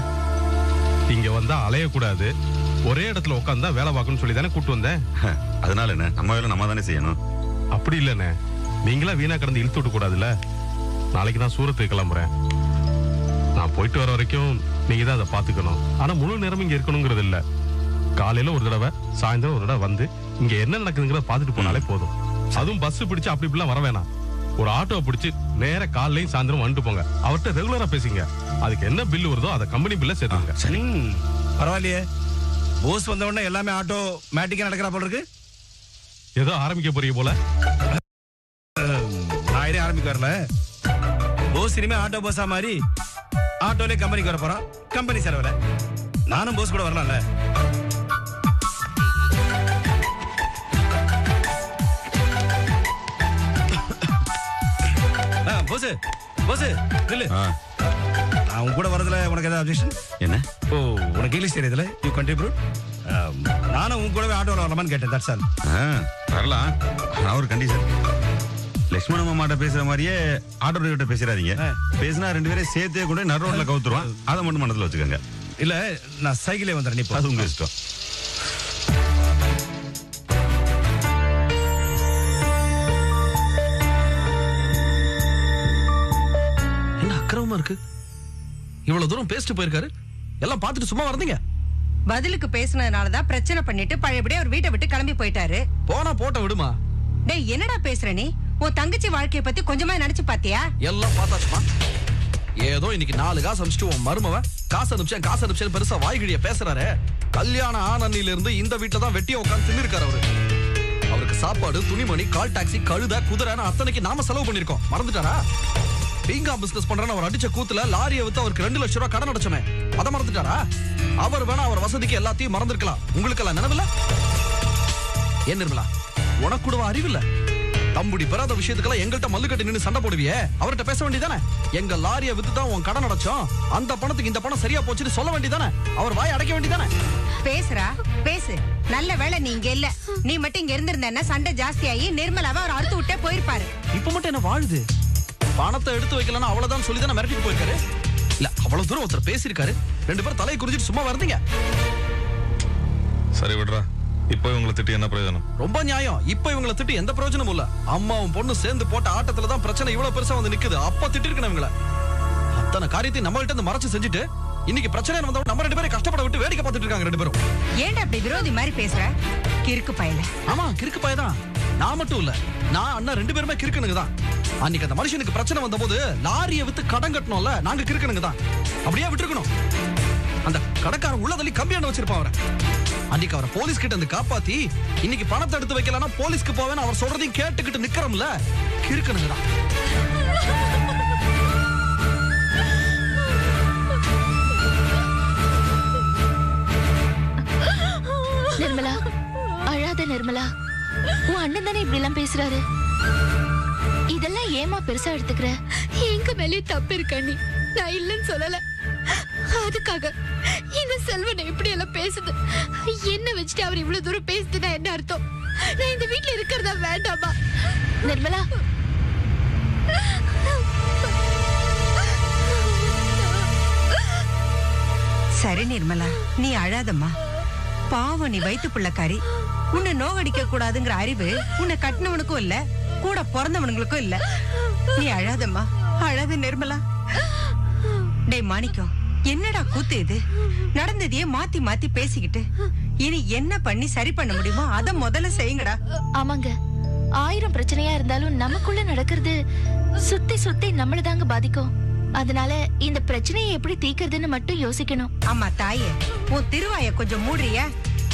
இங்க வந்தா அலையக்கூடாது, ஒரே இடத்துல உட்காந்தா வேலை பார்க்கணும்னு சொல்லி தானே கூட்டு வந்தேன். அதனால என்ன, நம்ம வேலை நம்ம தானே செய்யணும். அப்படி இல்லைண்ணே, நீங்களா வீணா கடந்து இழுத்து விட கூடாதுல்ல. நாளைக்கு நான் சூரத்துக்கு கிளம்புறேன். நான் போயிட்டு வர வரைக்கும் நீங்க தான் அதை பாத்துக்கணும். ஆனா முழு நேரம் இங்க இருக்கணுங்கிறது இல்ல. காலையில ஒரு தடவை, சாயந்தரம் ஒரு தடவை வந்து இங்க என்ன நடக்குதுங்கிறத பாத்துட்டு போனாலே போதும். அதுவும் பஸ் பிடிச்சு அப்படி இப்படிலாம் வர வேணாம். ஒரு ஆட்டோவை பிடிச்சு நேர காலையிலையும் சாயந்தரம் வந்துட்டு போங்க. அவர்கிட்ட ரெகுலரா பேசிங்க. அதுக்கு என்ன பில் வருதோ அதை கம்பெனி பில்ல சேர்த்துங்க. சரி, பரவாயில்லையே. போஸ் வந்த உடனே எல்லாமே ஆட்டோ மேட்டிக்கா நடக்கிறா போல இருக்கு. ஏதோ ஆரம்பிக்க போறீங்க போல. நான் இதே ஆரம்பிக்க வரல. போஸ் இனிமே ஆட்டோ போஸா மாதிரி ஆட்டோலே கம்பெனிக்கு வர போறான். கம்பெனி செலவுல நானும் போஸ் கூட வரலாம்ல. போஸ் போஸ் இல்ல, நான் உன் கூட வரதுல உனக்கு ஏதாவது அப்ஜெக்ஷன்? என்ன? ஓ, உனக்கு இங்கிலீஷ் தெரியுதுல, யூ கண்டிபியூட். நானும் உன் கூடவே ஆட்டோல வரலாமான்னு கேட்டேன். That's all. வரலாம், நான் ஒரு கண்டிஷன். லட்சுமண மாமாட்ட பேசுற மாதிரியே ஆட்டோ டிரைவர்கிட்ட பேசுறாதீங்க. பேசினா 2 பேரையும் சேர்த்தே கொண்டு நடு ரோட்ல கவுத்துருவான். அதை மட்டும் மனதில் வச்சுக்கோங்க. இல்ல, நான் சைக்கிளே வந்துடுறேன். இப்போ அது உங்க இஷ்டம். என்ன அக்கிரமமா இருக்கு? இவ்வளவு தூரம் பேசிட்டு போயிருக்காரு, எல்லாம் பார்த்துட்டு சும்மா வரதீங்க. பதிலுக்கு பேசுனதுனாலதான் பிரச்சனை பண்ணிட்டு பழையபடியே அவர் வீட்டை விட்டு கிளம்பி போயிட்டாரு. போனா போட்ட விடுமா. டேய், என்னடா பேசுற நீ? உன் தங்கச்சி வாழ்க்கைய பத்தி கொஞ்சமா நினைச்சு பாத்தியா? எல்லாம் பார்த்தாச்சுமா. ஏதோ இன்னைக்கு 4 காசு அனுப்பிச்சிட்டு உன் மருமவன் காசு அனுப்பிச்சேன் பெருசா வாய்கிழிய பேசுறாரு. கல்யாணம் ஆனன்னில இருந்து இந்த வீட்டுல தான் வெட்டியா உட்கார்ந்து தின்னு இருக்காரு அவரு. அவருக்கு சாப்பாடு, துணிமணி, கால் டாக்ஸி, கழுத, குதிரைன்னு அத்தனைக்கு நாம செலவு பண்ணிருக்கோம். மறந்துட்டாரா? பீங்கா பிசினஸ் பண்றேன்னு அவர் அடிச்ச கூத்துல லாரியை வித்து அவருக்கு 2 லட்சம் ரூபாய் கடன் அடைச்சோமே, அதை மறந்துட்டாரா? அவர் வேணா அவர் வசதிக்கு எல்லாத்தையும் மறந்துருக்கலாம். உங்களுக்கு எல்லாம் நினைவில்ல? ஏன் நிர்மலா, உனக்கு கூட அறிவில்ல? தம்புடி பெறாத விஷயத்துக்கெல்லாம் எங்கள்கிட்ட மல்லு கட்டி நின்று சண்டை போடுவியே, அவர்கிட்ட பேச வேண்டியதானே? எங்க லாரியை வித்து தான் உன் கடன் அடைச்சோம், அந்த பணத்துக்கு இந்த பணம் சரியா போச்சுன்னு சொல்ல வேண்டியதானே? அவர் வாய் அடைக்க வேண்டியதானே? பேசுறா பேசு. நல்ல வேளை நீ இங்க இல்ல. நீ மட்டும் இங்க இருந்திருந்தா சண்டை ஜாஸ்தியாகி நிர்மலாவை அவர் அறுத்து விட்டே போயிருப்பாரு. இப்ப மட்டும் என்ன வாழுது? பணத்தை எடுத்து வைக்கலன்னா அவ்வளவுதான் சொல்லி தானே மிரட்டிட்டு போயிருக்காரு. இல்ல, அவ்வளவு தூரம் ஒருத்தர் பேசியிருக்காரு, 2 பேரும் தலையை குறிஞ்சிட்டு சும்மா வருதுங்க. சரி விடுறா, இப்போ இவங்களை திட்டி என்ன பிரயோஜனம்? ரொம்ப நியாயம். இப்ப இவங்களை திட்டி எந்த பிரயோஜனமும் இல்ல. அம்மாவும் பொண்ணு சேர்ந்து போட்ட ஆட்டத்துல தான் பிரச்சனை இவ்வளவு பெருசா வந்து நிக்குது. அப்ப திட்டி இருக்கணும் இவங்களை. அத்தனை காரியத்தை நம்மள்ட்ட இருந்து மறைச்சு செஞ்சுட்டு இன்னைக்கு பிரச்சனை வந்தா நம்ம 2 பேரும் கஷ்டப்பட விட்டு வேடிக்கை பார்த்துட்டு இருக்காங்க 2 பேரும். ஏன்டா அப்படி விரோதி மாதிரி பேசுற? கிறுக்கு பயல. ஆமா, கிறுக்கு பயதான். நான் மட்டும் இல்ல, நான் அண்ணா 2 பேருமே கிறுக்குனுங்க தான். அன்னைக்கு அந்த மனுஷனுக்கு பிரச்சனை வந்த போது லாரியை வித்து கடன் கட்டணும்ல, நாங்க கிறுக்குனுங்க தான். அப்படியே விட்டுருக்கணும். அந்த கடைக்காரன் உள்ளதள்ளி கம்பியான வச்சிருப்பான் அவரை. அன்னைக்கு அவரை போலீஸ் கிட்ட இருந்து காப்பாத்தி இன்னைக்கு பணத்தை எடுத்து வைக்கலன்னா போலீஸ்க்கு போவேன்னு அவர் சொல்றதையும் கேட்டுக்கிட்டு நிக்கிறோம்ல, கிறுக்குனுங்க தான். நிர்மலா, அழாத நிர்மலா. உன் அண்ணன் தானே இப்படி எல்லாம் பேசுறாரு. இதெல்லாம் ஏமா பெருசா எடுத்துக்கிற? எங்க மேலே தப்பு இருக்கா? நீ நான் இல்லைன்னு சொல்லல. அதுக்காக இந்த செல்வனை இப்படி எல்லாம் பேசுது. என்ன வச்சுட்டு அவர் இவ்வளவு தூரம் பேசுதுன்னா என்ன அர்த்தம்? நான் இந்த வீட்டுல இருக்கிறதா வேண்டாமா? நிர்மலா, சரி நிர்மலா, நீ அழாதம்மா. பாவம், நீ வயித்து புள்ளக்காரி. உன்னை நோகடிக்க கூடாதுங்கிற அறிவு உன்னை கட்டினவனுக்கும் இல்ல, கூட பிறந்தவனுங்களுக்கும் இல்ல. நீ அழாதம்மா, அழாத நிர்மலா. டேய் மாணிக்கம், என்னடா கூத்து இது? நடந்ததையே மாத்தி மாத்தி பேசிக்கிட்டு இனி என்ன பண்ணி சரி பண்ண முடியுமோ அத முதல்ல செய்யுங்கடா. ஆமாங்க, 1000 பிரச்சனையா இருந்தாலும் நமக்குள்ள நடக்கிறது சுத்தி சுத்தி நம்மள தாங்க பாதிக்கும். அதனால இந்த பிரச்சனையை எப்படி தீர்க்கிறதுன்னு மட்டும் யோசிக்கணும். ஆமா தாயே, உன் திருவாய கொஞ்சம் மூடுறியா?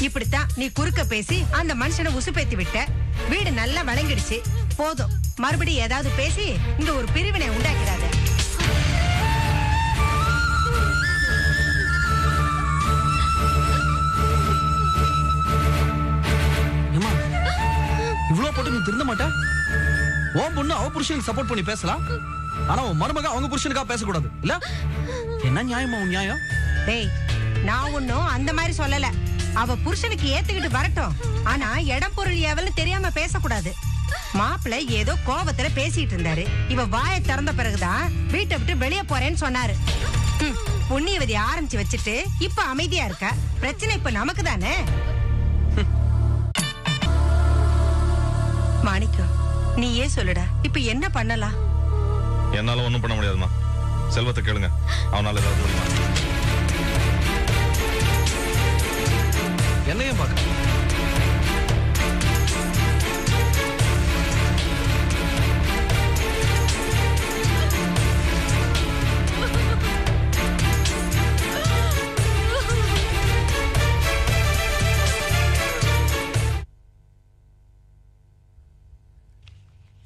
இப்படித்தான் நீ குறுக்க பேசி அந்த மனுஷனை உசுப்பேத்தி விட்ட. வீடு நல்லா வழங்கிடுச்சு, போதும். மறுபடியும் ஏதாவது பேசி இங்க ஒரு பிரிவினை உண்டாக்கிறாத. இவ்வளவு போட்டு நீ திருந்த மாட்ட? உன் பொண்ணு அவ புருஷனுக்கு சப்போர்ட் பண்ணி பேசலாம், ஆனா உன் மருமக அவங்க புருஷனுக்காக பேசக்கூடாது இல்ல? என்ன நியாயமா உன் நியாயம்? டேய், நான் ஒன்னும் அந்த மாதிரி சொல்லல. அவ புருஷனுக்கு ஏத்துக்கிட்டு வரட்டும், ஆனா இடம் பொருள் ஏவல்னு தெரியாம பேசக்கூடாது. மாப்பிள்ளை ஏதோ கோபத்துல பேசிட்டு இருந்தாரு. இவ வாயை திறந்த பிறகுதான் வீட்டை விட்டு வெளியே போறேன்னு சொன்னாரு. புண்ணியவதி ஆரம்பிச்சு வச்சுட்டு இப்ப அமைதியா இருக்க. பிரச்சனை இப்ப நமக்கு தானே. மாணிக்கம், நீ ஏன் சொல்லுடா, இப்ப என்ன பண்ணலாம்? என்னால ஒண்ணும் பண்ண முடியாதுமா. செல்வத்தை கேளுங்க, அவனால ஏதாவது முடியுமா? என்னையும் பார்க்க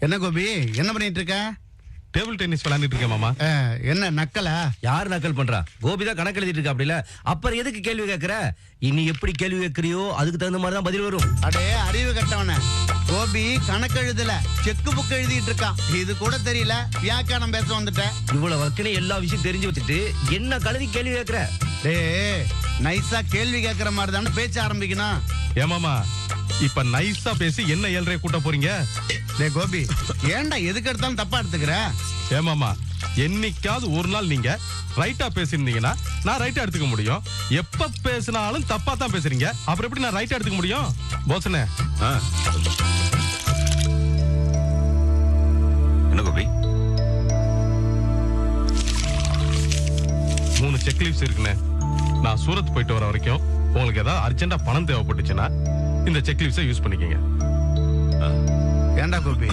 என்ன கோபி, என்ன பண்ணிட்டு இருக்க? டேபிள் டென்னிஸ் விளையாண்டுட்டு இருக்கேன் மாமா. என்ன நக்கலா? யார் நக்கல் பண்றா? கோபி தான் கணக்கு எழுதிட்டு இருக்கா. அப்படி இல்ல அப்புறம் எதுக்கு கேள்வி கேட்கற? இனி எப்படி கேள்வி கேட்கறியோ அதுக்கு தகுந்த மாதிரி தான் பதில் வரும். அடே அறிவு கட்டவன, கோபி கணக்கு எழுதல, செக்கு புக் எழுதிட்டு இருக்கான். இது கூட தெரியல, வியாக்கியானம் பேச வந்துட்ட. இவ்வளவு வக்கனே எல்லா விஷயம் தெரிஞ்சு வச்சுட்டு என்ன கழுதி கேள்வி கேட்கற? டேய், நைஸா கேள்வி கேட்கற மாதிரி தானே பேச்ச ஆரம்பிக்கணும். ஏமாமா, இப்ப நைஸா பேசி என்ன 7:30 கூட்ட போறீங்க? டேய் கோபி, ஏன்டா எதுக்கு எடுத்தாலும் தப்பா எடுத்துக்கிற? ஏமாமா, என்னைக்காவது ஒரு நாள் நீங்க ரைட்டா பேசிருந்தீங்கன்னா நான் ரைட்டா எடுத்துக்க முடியும். எப்ப பேசினாலும் தப்பா தான் பேசுறீங்க. அப்புறம் எப்படி நான் ரைட்டா எடுத்துக்க முடியும்? போசனே, என்ன கோபி? 3 செக் லீவ்ஸ் இருக்குண்ணே. நான் சூரத் போயிட்டு வர வரைக்கும் உங்களுக்கு ஏதாவது அர்ஜென்டா பணம் தேவைப்பட்டுச்சுன்னா இந்த செக் லீவ்ஸை யூஸ் பண்ணிக்கங்க. ஏண்டா கோபி,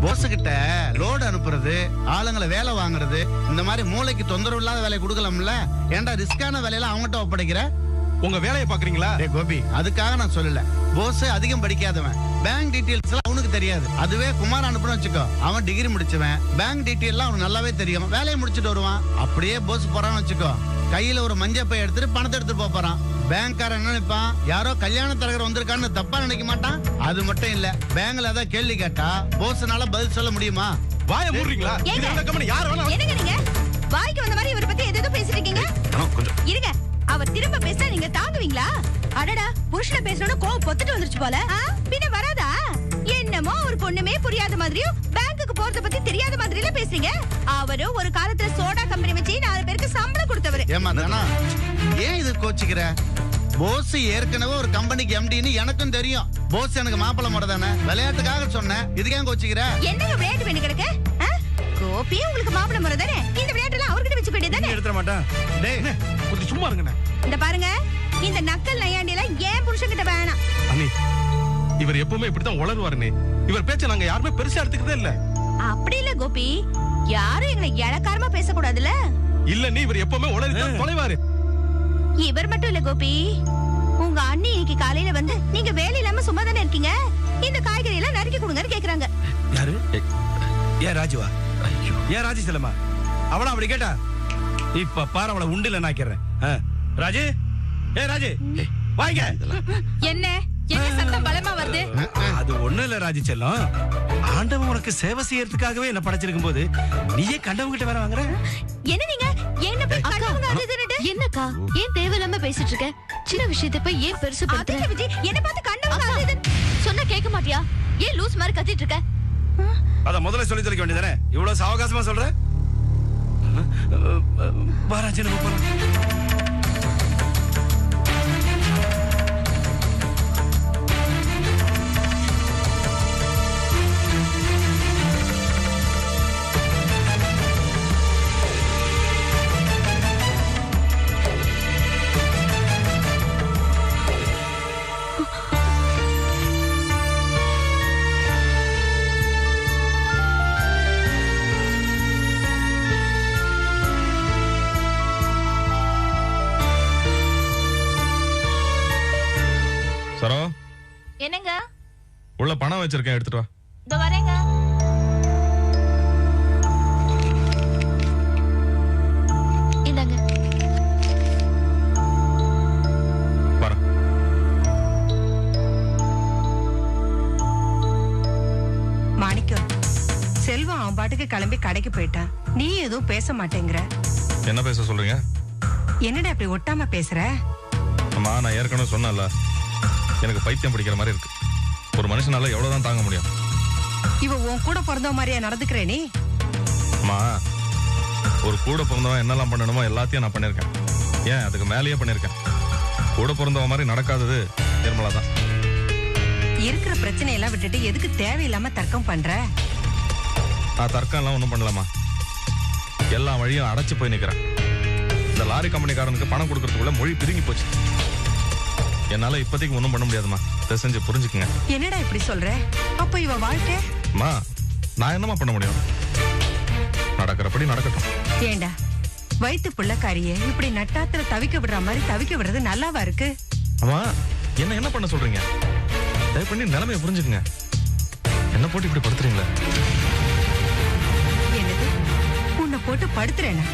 போஸ் கிட்ட லோடு அனுப்புறது, ஆளுங்களை வேலை வாங்குறது, இந்த மாதிரி மூளைக்கு தொந்தரவு இல்லாத வேலையை கொடுக்கலாம்ல. ஏண்டா ரிஸ்கான வேலையெல்லாம் அவங்ககிட்ட ஒப்படைக்கிற? உங்க வேலையை பாக்குறீங்களா? டேய் கோபி, அதுக்காக நான் சொல்லல. போஸ் அதிகம் படிக்காதவன், பேங்க் டீடைல்ஸ் எல்லாம் அவனுக்கு தெரியாது. அதுவே குமார் அனுப்புன்னு வச்சுக்கோ, அவன் டிகிரி முடிச்சவன், பேங்க் டீடைல் எல்லாம் அவனுக்கு நல்லாவே தெரியும். வேலையை முடிச்சுட்டு வருவான். அப்படியே போஸ் போறான்னு வச்சுக்கோ, கையில ஒரு மஞ்சள் பை எடுத்துட்டு பணத்தை எடுத்துட்டு போறான். பேங்க்காரன் என்ன நினைப்பான், யாரோ கல்யாண தரகர் வந்திருக்கான்னு தப்பா நினைக்க மாட்டான். அது மட்டும் இல்ல, பேங்க்ல ஏதாவது கேள்வி கேட்டா போஸ்னால பதில் சொல்ல முடியுமா? வாய மூடுறீங்களா? என்னங்க நீங்க வாய்க்கு வந்த மாதிரி இவரை பத்தி எதோ பேசிட்டு இருக்கீங்க? இருங்க, அவர் திரும்ப பேச நீங்க தாங்குவீங்களா? அடடா, புருஷனை பேசணும்னு கோவம் பொத்துட்டு வந்துருச்சு போல. பின்ன வராதா? என்னமோ ஒரு பொண்ணுமே புரியாத மாதிரியும் பேங்க்குக்கு போறத பத்தி தெரியாத மாதிரில பேசுறீங்க. அவரு ஒரு காலத்துல சோடா கம்பெனி வச்சு 4 பேருக்கு சம்பளம் கொடுத்தவரு. ஏமா தானா, ஏன் இது கோச்சிக்கிற? போஸ் ஏற்கனவே ஒரு கம்பெனிக்கு எம்டின்னு எனக்கும் தெரியும். போஸ் எனக்கு மாப்பிள்ள முறை தானே, விளையாட்டுக்காக சொன்னேன். இதுக்கே கோச்சிக்கிற? என்னங்க விளையாட்டு வேண்டி கிடக்கு? கோபி உங்களுக்கு மாப்பிள்ள முறை தானே, இந்த விளையாட்டுலாம் அவர்கிட்ட வச்சு போயிட்டே எடுத்துற மாட்டான். டேய் கொஞ்சம் சும்மா இருங்கண்ணே. இந்த பாருங்க, இந்த நக்கல் நையாண்டி எல்லாம் ஏன் புருஷன் கிட்ட வேணாம். அண்ணி, இவர் எப்பவுமே இப்படித்தான் உளருவாருன்னு. இவர் பேச்ச நாங்க யாருமே பெருசா எடுத்துக்கிறதே இல்ல. அப்படி இல்ல கோபி, யாரும் எங்களை இளக்காரமா பேசக்கூடாதுல்ல. இல்ல, நீ இவர் எப்பவுமே உளறிதான் தொலைவாரு. இவர் மட்டும் இல்ல கோபி, உங்க அண்ணி இன்னைக்கு காலையில வந்து நீங்க வேலை இல்லாம சும்மா தானே இருக்கீங்க, இந்த காய்கறி எல்லாம் நறுக்கி கொடுங்கன்னு கேக்குறாங்க. யாரு? ஏன் ராஜுவா? ஏன் ராஜி செல்லமா? அவளா அப்படி கேட்டா? இப்ப பாரு, அவளை உண்டில நாக்கிறேன். ராஜு, ஏ ராஜு, வாங்க. என்ன என்ன சத்தம் பலமா வருது? அது ஒண்ணு இல்ல ராஜி செல்லம், ஆண்டவன் உனக்கு சேவை செய்யறதுக்காகவே என்ன படைச்சிருக்கும் போது நீயே கண்டவங்க கிட்ட வேற வாங்குற. என்ன நீங்க என்ன போய் கண்டவங்க அது இதுன்னு? என்னக்கா ஏன் தேவையில்லாம பேசிட்டு இருக்க? சின்ன விஷயத்தை போய் ஏன் பெருசு பண்ற? விஜய், என்ன பார்த்து கண்டவங்க அது இதுன்னு சொன்னா கேட்க மாட்டியா? ஏன் லூஸ் மாதிரி கத்திட்டு இருக்க? அத முதல்ல சொல்லி சொல்லிக்க வேண்டியதானே, இவ்வளவு சாவகாசமா சொல்ற? பாராஜி நம்ம போறோம். என்னங்க? உள்ள பணம் வச்சிருக்கேன், எடுத்துட்டு வா. இதோ வரேங்க. இந்தாங்க. வர. மாணிக்கம், செல்வம் அவன் பாட்டுக்கு கிளம்பி கடைக்கு போயிட்டான். நீ எதுவும் பேச மாட்டேங்கிற. என்ன பேச சொல்றீங்க? என்னடா இப்படி ஒட்டாம பேசுற? அம்மா, நான் ஏற்கனவே சொன்னேன்ல, எனக்கு பைத்தியம் பிடிக்கிற மாதிரி இருக்கு. ஒரு மனுஷனால எவ்வளவுதான் தாங்க முடியும்? இவ உன் கூட பிறந்த மாதிரியா நடந்துக்கிற நீ? அம்மா, ஒரு கூட பிறந்தவன் என்னெல்லாம் பண்ணணுமோ எல்லாத்தையும் நான் பண்ணிருக்கேன். ஏன் அதுக்கு மேலேயே பண்ணிருக்கேன். கூட பிறந்தவன் மாதிரி நடக்காதது நிர்மலா தான். இருக்கிற பிரச்சனையெல்லாம் விட்டுட்டு எதுக்கு தேவையில்லாம தர்க்கம் பண்ற? நான் தர்க்கம் எல்லாம் ஒன்றும் பண்ணலாமா? எல்லா வழியும் அடைச்சு போய் நிக்கிறேன். இந்த லாரி கம்பெனிக்காரனுக்கு பணம் கொடுக்கறதுக்குள்ள மொழி பிதுங்கி போச்சு. என்னால இப்போதைக்கு ஒன்றும் பண்ண முடியாதுமா. செஞ்சு புரிஞ்சுக்குங்க. என்னடா இப்படி சொல்ற? அப்ப இவ வாழ்க்கை? அம்மா, நான் என்னமா பண்ண முடியும்? நடக்கிறபடி நடக்கட்டும். ஏண்டா, வயிற்று பிள்ளைக்காரிய இப்படி நட்டாத்துல தவிக்க விடுற மாதிரி தவிக்க விடுறது நல்லாவா இருக்கு? அம்மா, என்ன பண்ண சொல்றீங்க? தயவு பண்ணி நிலைமையை புரிஞ்சுக்குங்க. என்ன போட்டு இப்படி படுத்துறீங்களா? என்னது, உன்னை போட்டு படுத்துறேனா?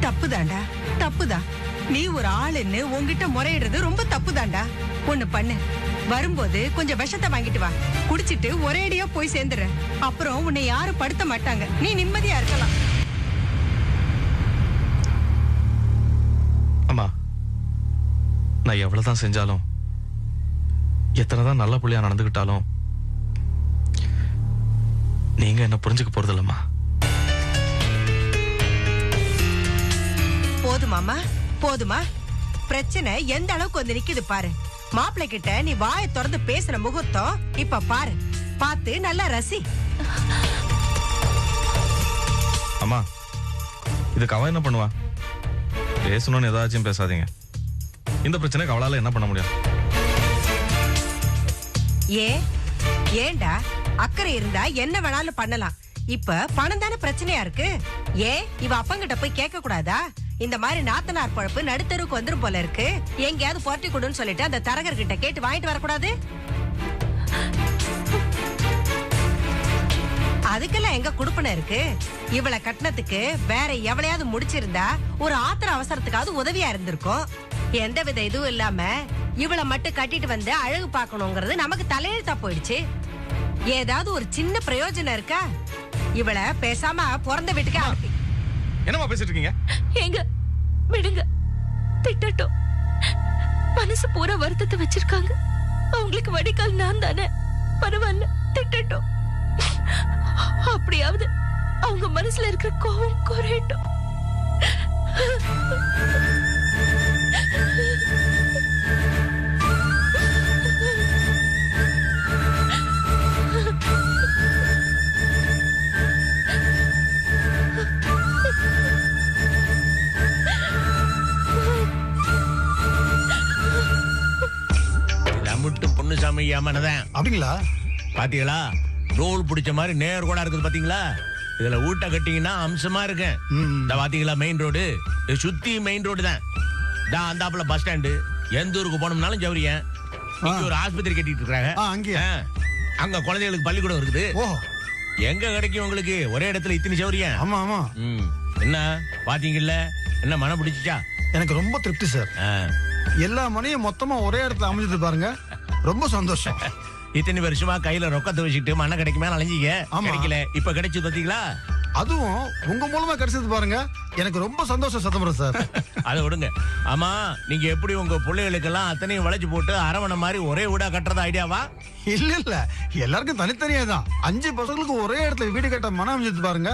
தப்புதாண்டா, தப்புதான். நீ ஒரு ஆளுன்னு உன்கிட்ட முறையிடுறது ரொம்ப தப்புதாண்டா. ஒண்ணு பண்ணு, வரும்போது கொஞ்சம் விஷத்தை வாங்கிட்டு வா. குடிச்சிட்டு ஒரேடியா போய் சேர்ந்துற. அப்புறம் உன்னை யாரும் படுத்த மாட்டாங்க. நீ நிம்மதியா இருக்கலாம். அம்மா, நான் எவ்வளவுதான் செஞ்சாலும், எத்தனைதான் நல்ல புள்ளையா நடந்துகிட்டாலும், நீங்க என்ன புரிஞ்சுக்க போறது இல்லம்மா. போதுமாமா, போதுமா? பிரச்சனை எந்த அளவுக்கு வந்து நிக்குது பாரு. மாப்பிள்ளை கிட்ட நீ வாயை திறந்து பேசுற முகூர்த்தம் இப்ப பாரு. பார்த்து நல்லா ரசி. அம்மா, இதுக்கு அவ என்ன பண்ணுவா? பேசணும்னு ஏதாச்சும் பேசாதீங்க. இந்த பிரச்சனைக்கு அவளால என்ன பண்ண முடியும்? ஏண்டா, அக்கறை இருந்தா என்ன வேணாலும் பண்ணலாம். இப்ப பணம் தானே பிரச்சனையா இருக்கு. இவ அப்பங்கிட்ட போய் கேட்க கூடாதா? இந்த மாதிரி நாத்தனார் பழப்பு நடுத்தருக்கு வந்துரும் போல இருக்கு. எங்கேயாவது போர்ட்டி கொடுன்னு சொல்லிட்டு அந்த தரகர் கிட்ட கேட்டு வாங்கிட்டு வரக்கூடாது? அதுக்கெல்லாம் எங்க குடுப்பன இருக்கு? இவளை கட்டணத்துக்கு வேற எவளையாவது முடிச்சிருந்தா ஒரு ஆத்திர அவசரத்துக்காவது உதவியா இருந்திருக்கும். எந்த வித இதுவும் இல்லாம இவளை மட்டும் கட்டிட்டு வந்து அழகு பார்க்கணுங்கிறது நமக்கு தலையெழுத்தா போயிடுச்சு. ஏதாவது ஒரு சின்ன பிரயோஜனம் இருக்கா? இவளை பேசாம பிறந்த வீட்டுக்கு அனுப்பி. என்னமா பேசிட்டு இருக்கீங்க? எங்க விடுங்க, திட்டட்டும். மனசு பூரா வருத்தத்தை வச்சிருக்காங்க. அவங்களுக்கு வடிகால் நான் தானே. பரவாயில்ல, திட்டட்டும். அப்படியாவது அவங்க மனசுல இருக்கிற கோவம் குறையட்டும். பொன்னுசாமி ஏமானதான். அப்படிங்களா? பாத்தீங்களா, ரோல் பிடிச்ச மாதிரி நேர் கூட இருக்குது பாத்தீங்களா? இதுல ஊட்ட கட்டிங்கன்னா அம்சமா இருக்கேன். இந்த பாத்தீங்களா மெயின் ரோடு, சுத்தி மெயின் ரோடு தான். அந்தாப்புல பஸ் ஸ்டாண்டு. எந்த ஊருக்கு போனோம்னாலும் ஜவுரியன். இங்க ஒரு ஆஸ்பத்திரி கட்டிட்டு இருக்காங்க. அங்க குழந்தைகளுக்கு பள்ளிக்கூடம் இருக்குது. எங்க கிடைக்கும் உங்களுக்கு ஒரே இடத்துல இத்தனை ஜவுரியன்? ஆமா ஆமா. என்ன பாத்தீங்கல்ல, என்ன மனம் பிடிச்சிச்சா? எனக்கு ரொம்ப திருப்தி சார். எல்லா மனையும் மொத்தமா ஒரே இடத்துல அமைஞ்சது பாருங்க, ரொம்ப சந்தோஷம். இத்தனை வருஷமா கையில ரொக்கத்தை வச்சுட்டு மண்ணை கிடைக்குமே அலைஞ்சிங்க, கிடைக்கல. இப்ப கிடைச்சு பாத்தீங்களா? அதுவும் உங்க மூலமா கிடைச்சது பாருங்க, எனக்கு ரொம்ப சந்தோஷம் சத்தம்பரம் சார். அதை விடுங்க. ஆமா, நீங்க எப்படி உங்க பிள்ளைகளுக்கு எல்லாம் அத்தனையும் வளைச்சு போட்டு அரவணை மாதிரி ஒரே வீடா கட்டுறது ஐடியாவா? இல்ல இல்ல, எல்லாருக்கும் தனித்தனியா தான். 5 பசங்களுக்கு ஒரே இடத்துல வீடு கட்ட மனம் அமைஞ்சது பாருங்க,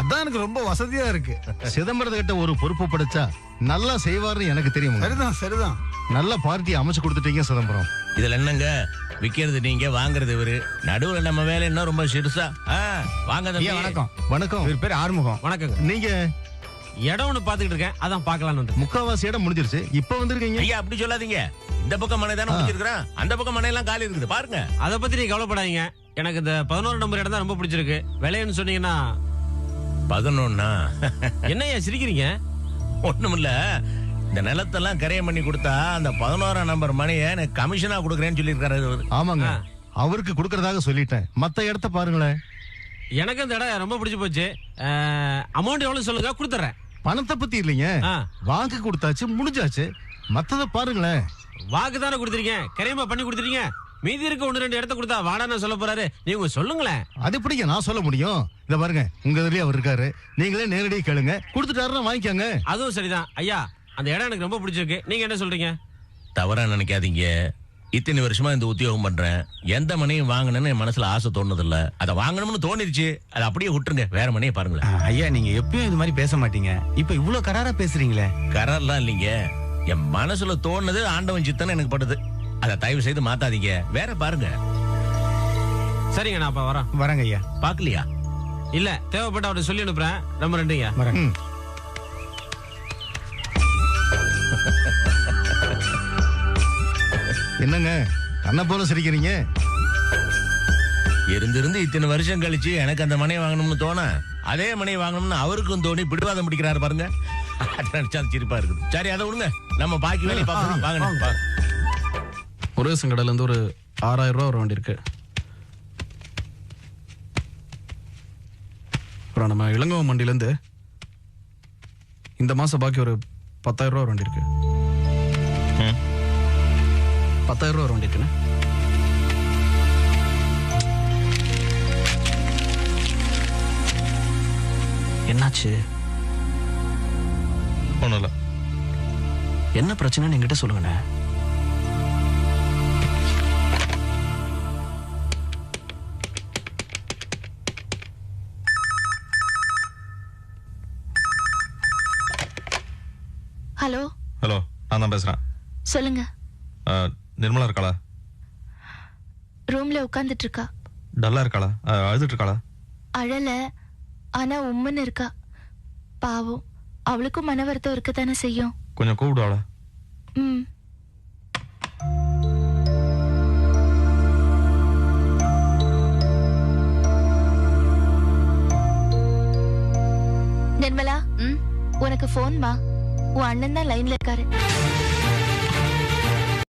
அதான் எனக்கு ரொம்ப வசதியா இருக்கு. சிதம்பரத்துக்கிட்ட ஒரு பொறுப்பு படைச்சா நல்லா செய்வாருன்னு எனக்கு தெரியும். சரிதான் சரிதான். நல்ல பார்ட்டி அமைச்சு கொடுத்துட்டீங்க சிதம்பரம். இதுல என்னங்க, விக்கிறது நீங்க, வாங்குறது இவரு. நடுவுல நம்ம வேலை என்ன ரொம்ப சிறுசா? வாங்க தம்பி. வணக்கம். வணக்கம். இவர் பேர் ஆறுமுகம். வணக்கங்க. நீங்க இடம் ஒண்ணு பாத்துக்கிட்டு இருக்கேன், அதான் பாக்கலாம்னு வந்து. முக்காவாசி இடம் முடிஞ்சிருச்சு, இப்ப வந்திருக்கீங்க. ஐயா அப்படி சொல்லாதீங்க. இந்த பக்கம் மனை தானே முடிச்சிருக்கிறேன், அந்த பக்கம் மனை எல்லாம் காலி இருக்குது பாருங்க. அதை பத்தி நீங்க கவலைப்படாதீங்க. எனக்கு இந்த 11 நம்பர் இடம் தான் ரொம்ப பிடிச்சிருக்கு. விலைன்னு சொன்னீங்கன்னா 11. என்னையா சிரிக்கிறீங்க? ஒண்ணுமில்ல, இந்த நிலத்தெல்லாம் கரையம் பண்ணி கொடுத்தா அந்த 11ஆம் நம்பர் மனையை எனக்கு கமிஷனா கொடுக்குறேன்னு சொல்லியிருக்காரு. ஆமாங்க, அவருக்கு கொடுக்கறதாக சொல்லிட்டேன். மத்த இடத்த பாருங்களேன். எனக்கு இந்த இடம் ரொம்ப பிடிச்சு போச்சு. அமௌண்ட் எவ்வளவு சொல்லுங்க, கொடுத்துறேன். பணத்தை பத்தி இல்லைங்க, வாக்கு கொடுத்தாச்சு, முடிஞ்சாச்சு. மத்தத பாருங்களேன். வாக்கு தானே கொடுத்துருக்கீங்க, கரையமா பண்ணி கொடுத்துட்டீங்க. மீதி இருக்க 1-2 இடத்த கொடுத்தா வாடான்னு சொல்ல போறாரு. நீங்க சொல்லுங்களேன். அது எப்படிங்க நான் சொல்ல முடியும்? இத பாருங்க, உங்க இதுலயே அவர் இருக்காரு, நீங்களே நேரடியாக கேளுங்க. கொடுத்துட்டாருன்னா வாங்கிக்கோங்க. அதுவும் சரிதான் ஐயா. அந்த இடம் எனக்கு ரொம்ப பிடிச்சிருக்கு. நீங்க என்ன சொல்றீங்க? தவறா நினைக்காதீங்க. இத்தனை வருஷமா இந்த உத்தியோகம் பண்றேன். எந்த மனையும் வாங்கணும்னு என் மனசுல ஆசை தோணுதில்ல. அதை வாங்கணும்னு தோணிருச்சு, அதை அப்படியே விட்டுருங்க. வேற மனையை பாருங்களேன். ஐயா, நீங்க எப்பயும் இது மாதிரி பேச மாட்டீங்க. இப்ப இவ்வளவு கராரா பேசுறீங்களே. கரார்லாம் இல்லைங்க, என் மனசுல தோணுது ஆண்டவன் சித்தன்னு எனக்கு படுது. அதை தயவு செய்து மாத்தாதீங்க, வேற பாருங்க. சரிங்க, நான் அப்ப வரேங்க ஐயா. பாக்கலையா? இல்ல, தேவைப்பட்ட அவரை சொல்லி அனுப்புறேன். நம்ம ரெண்டுங்க வரேன். என்னங்க கண்ண போல சிரிக்கிறீங்க? இருந்து இத்தனை வருஷம் கழிச்சு எனக்கு அந்த மனையை வாங்கணும்னு தோண, அதே மனையை வாங்கணும்னு அவருக்கும் தோணி பிடிவாதம் பிடிக்கிறாரு பாருங்க. நினைச்சா சிரிப்பா இருக்குது. சரி, அதை விடுங்க, நம்ம பாக்கி வேலையை பார்க்கணும். வாங்க. முருகேசன் கடையில இருந்து ஒரு 6000 ரூபா வர வேண்டியிருக்கு. அப்புறம் நம்ம இளங்கோவன் மண்டியில இருந்து இந்த மாசம் பாக்கி ஒரு 10,000 ரூபா வர வேண்டியிருக்கு. 10,000 ரூபா வர வேண்டியிருக்குண்ணே. என்னாச்சு? ஒண்ணும் இல்ல. என்ன பிரச்சனைன்னு என்கிட்ட சொல்லுங்கண்ணே. ஹலோ. ஹலோ, நான் தான் பேசுறேன். சொல்லுங்க. நிர்மலா இருக்காளா? ரூம்ல உட்கார்ந்துட்டு இருக்கா. டல்லா இருக்காளா? அழுதுட்டு இருக்காளா? அழல, ஆனா உம்முன்னு இருக்கா. பாவம், அவளுக்கும் மன வருத்தம் இருக்கத்தானே செய்யும். கொஞ்சம் கூப்பிடுவாளா? ம். நிர்மலா, உனக்கு போன்மா. உன் அண்ணன் தான் லைன்ல இருக்காரு.